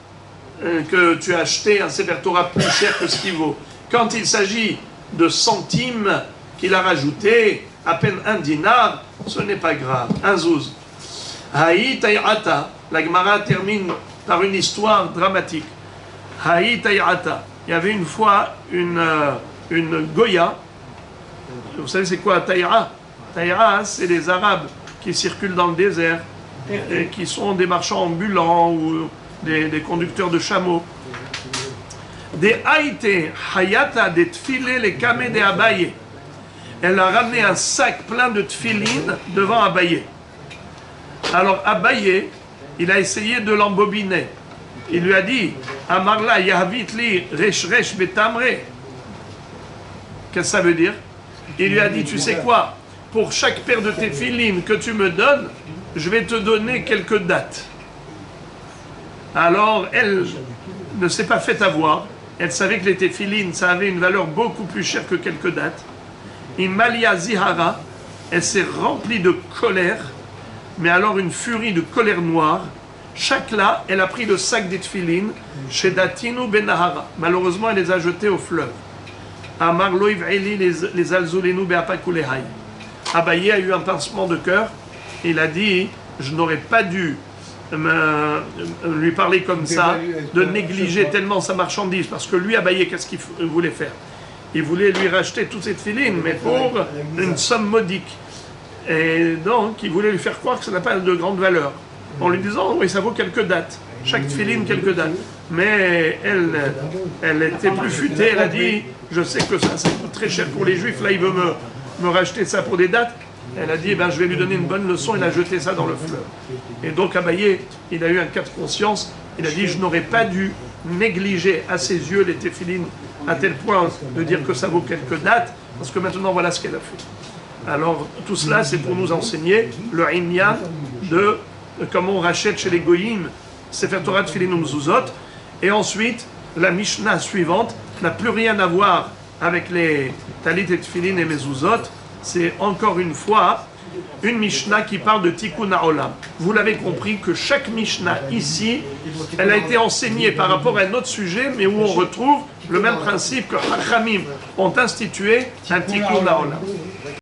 que tu as acheté un Sefer Torah plus cher que ce qu'il vaut. Quand il s'agit de centimes qu'il a rajouté, à peine un dinar, ce n'est pas grave. Un zouz. Haït Ayata, la Gemara termine par une histoire dramatique. Haït Ayata. Il y avait une fois une Goya. Vous savez c'est quoi Taïra? Taïra, c'est les Arabes qui circulent dans le désert et qui sont des marchands ambulants ou des conducteurs de chameaux. Des Haïté, Hayata, des tfilé, les kamé des Abaye. Elle a ramené un sac plein de tfilines devant Abaye. Alors Abaye, il a essayé de l'embobiner. Il lui a dit, Amarla yahvit li resh resh betamre. Qu'est-ce que ça veut dire? Il lui a dit, tu sais quoi? Pour chaque paire de téphilines que tu me donnes, je vais te donner quelques dates. Alors, elle ne s'est pas fait avoir. Elle savait que les téphilines, ça avait une valeur beaucoup plus chère que quelques dates. Imalia Zihara, elle s'est remplie de colère, mais alors une furie de colère noire. Chaque là, elle a pris le sac des téphilines chez Datinu Benahara. Malheureusement, elle les a jetés au fleuve. Amar Loïv Eli les Alzolenu Beapakulehai. Abaye a eu un pincement de cœur. Il a dit, je n'aurais pas dû lui parler comme ça, de négliger tellement sa marchandise. Parce que lui, Abaye, qu'est-ce qu'il voulait faire? Il voulait lui racheter toutes ces tefilines, mais pour une somme modique. Et donc, il voulait lui faire croire que ça n'a pas de grande valeur. En lui disant, oui, ça vaut quelques dates. Chaque tefilin, quelques dates. Mais elle était plus futée. Elle a dit, je sais que ça coûte très cher pour les Juifs. Là, il veut me racheter ça pour des dates. Elle a dit, eh ben, je vais lui donner une bonne leçon. Il a jeté ça dans le fleuve. Et donc, Abaye, il a eu un cas de conscience. Il a dit, je n'aurais pas dû négliger à ses yeux les téphilines à tel point de dire que ça vaut quelques dates. Parce que maintenant, voilà ce qu'elle a fait. Alors, tout cela, c'est pour nous enseigner le inyan de comment on rachète chez les goyim Sefer Torah Tefillin Mezuzot. Et ensuite, la Mishnah suivante n'a plus rien à voir avec les Talit et Tefillin et Mezuzot. C'est encore une fois une Mishnah qui parle de Tikkun HaOlam. Vous l'avez compris que chaque Mishnah ici, elle a été enseignée par rapport à un autre sujet, mais où on retrouve le même principe que Chachamim ont institué un Tikkun HaOlam.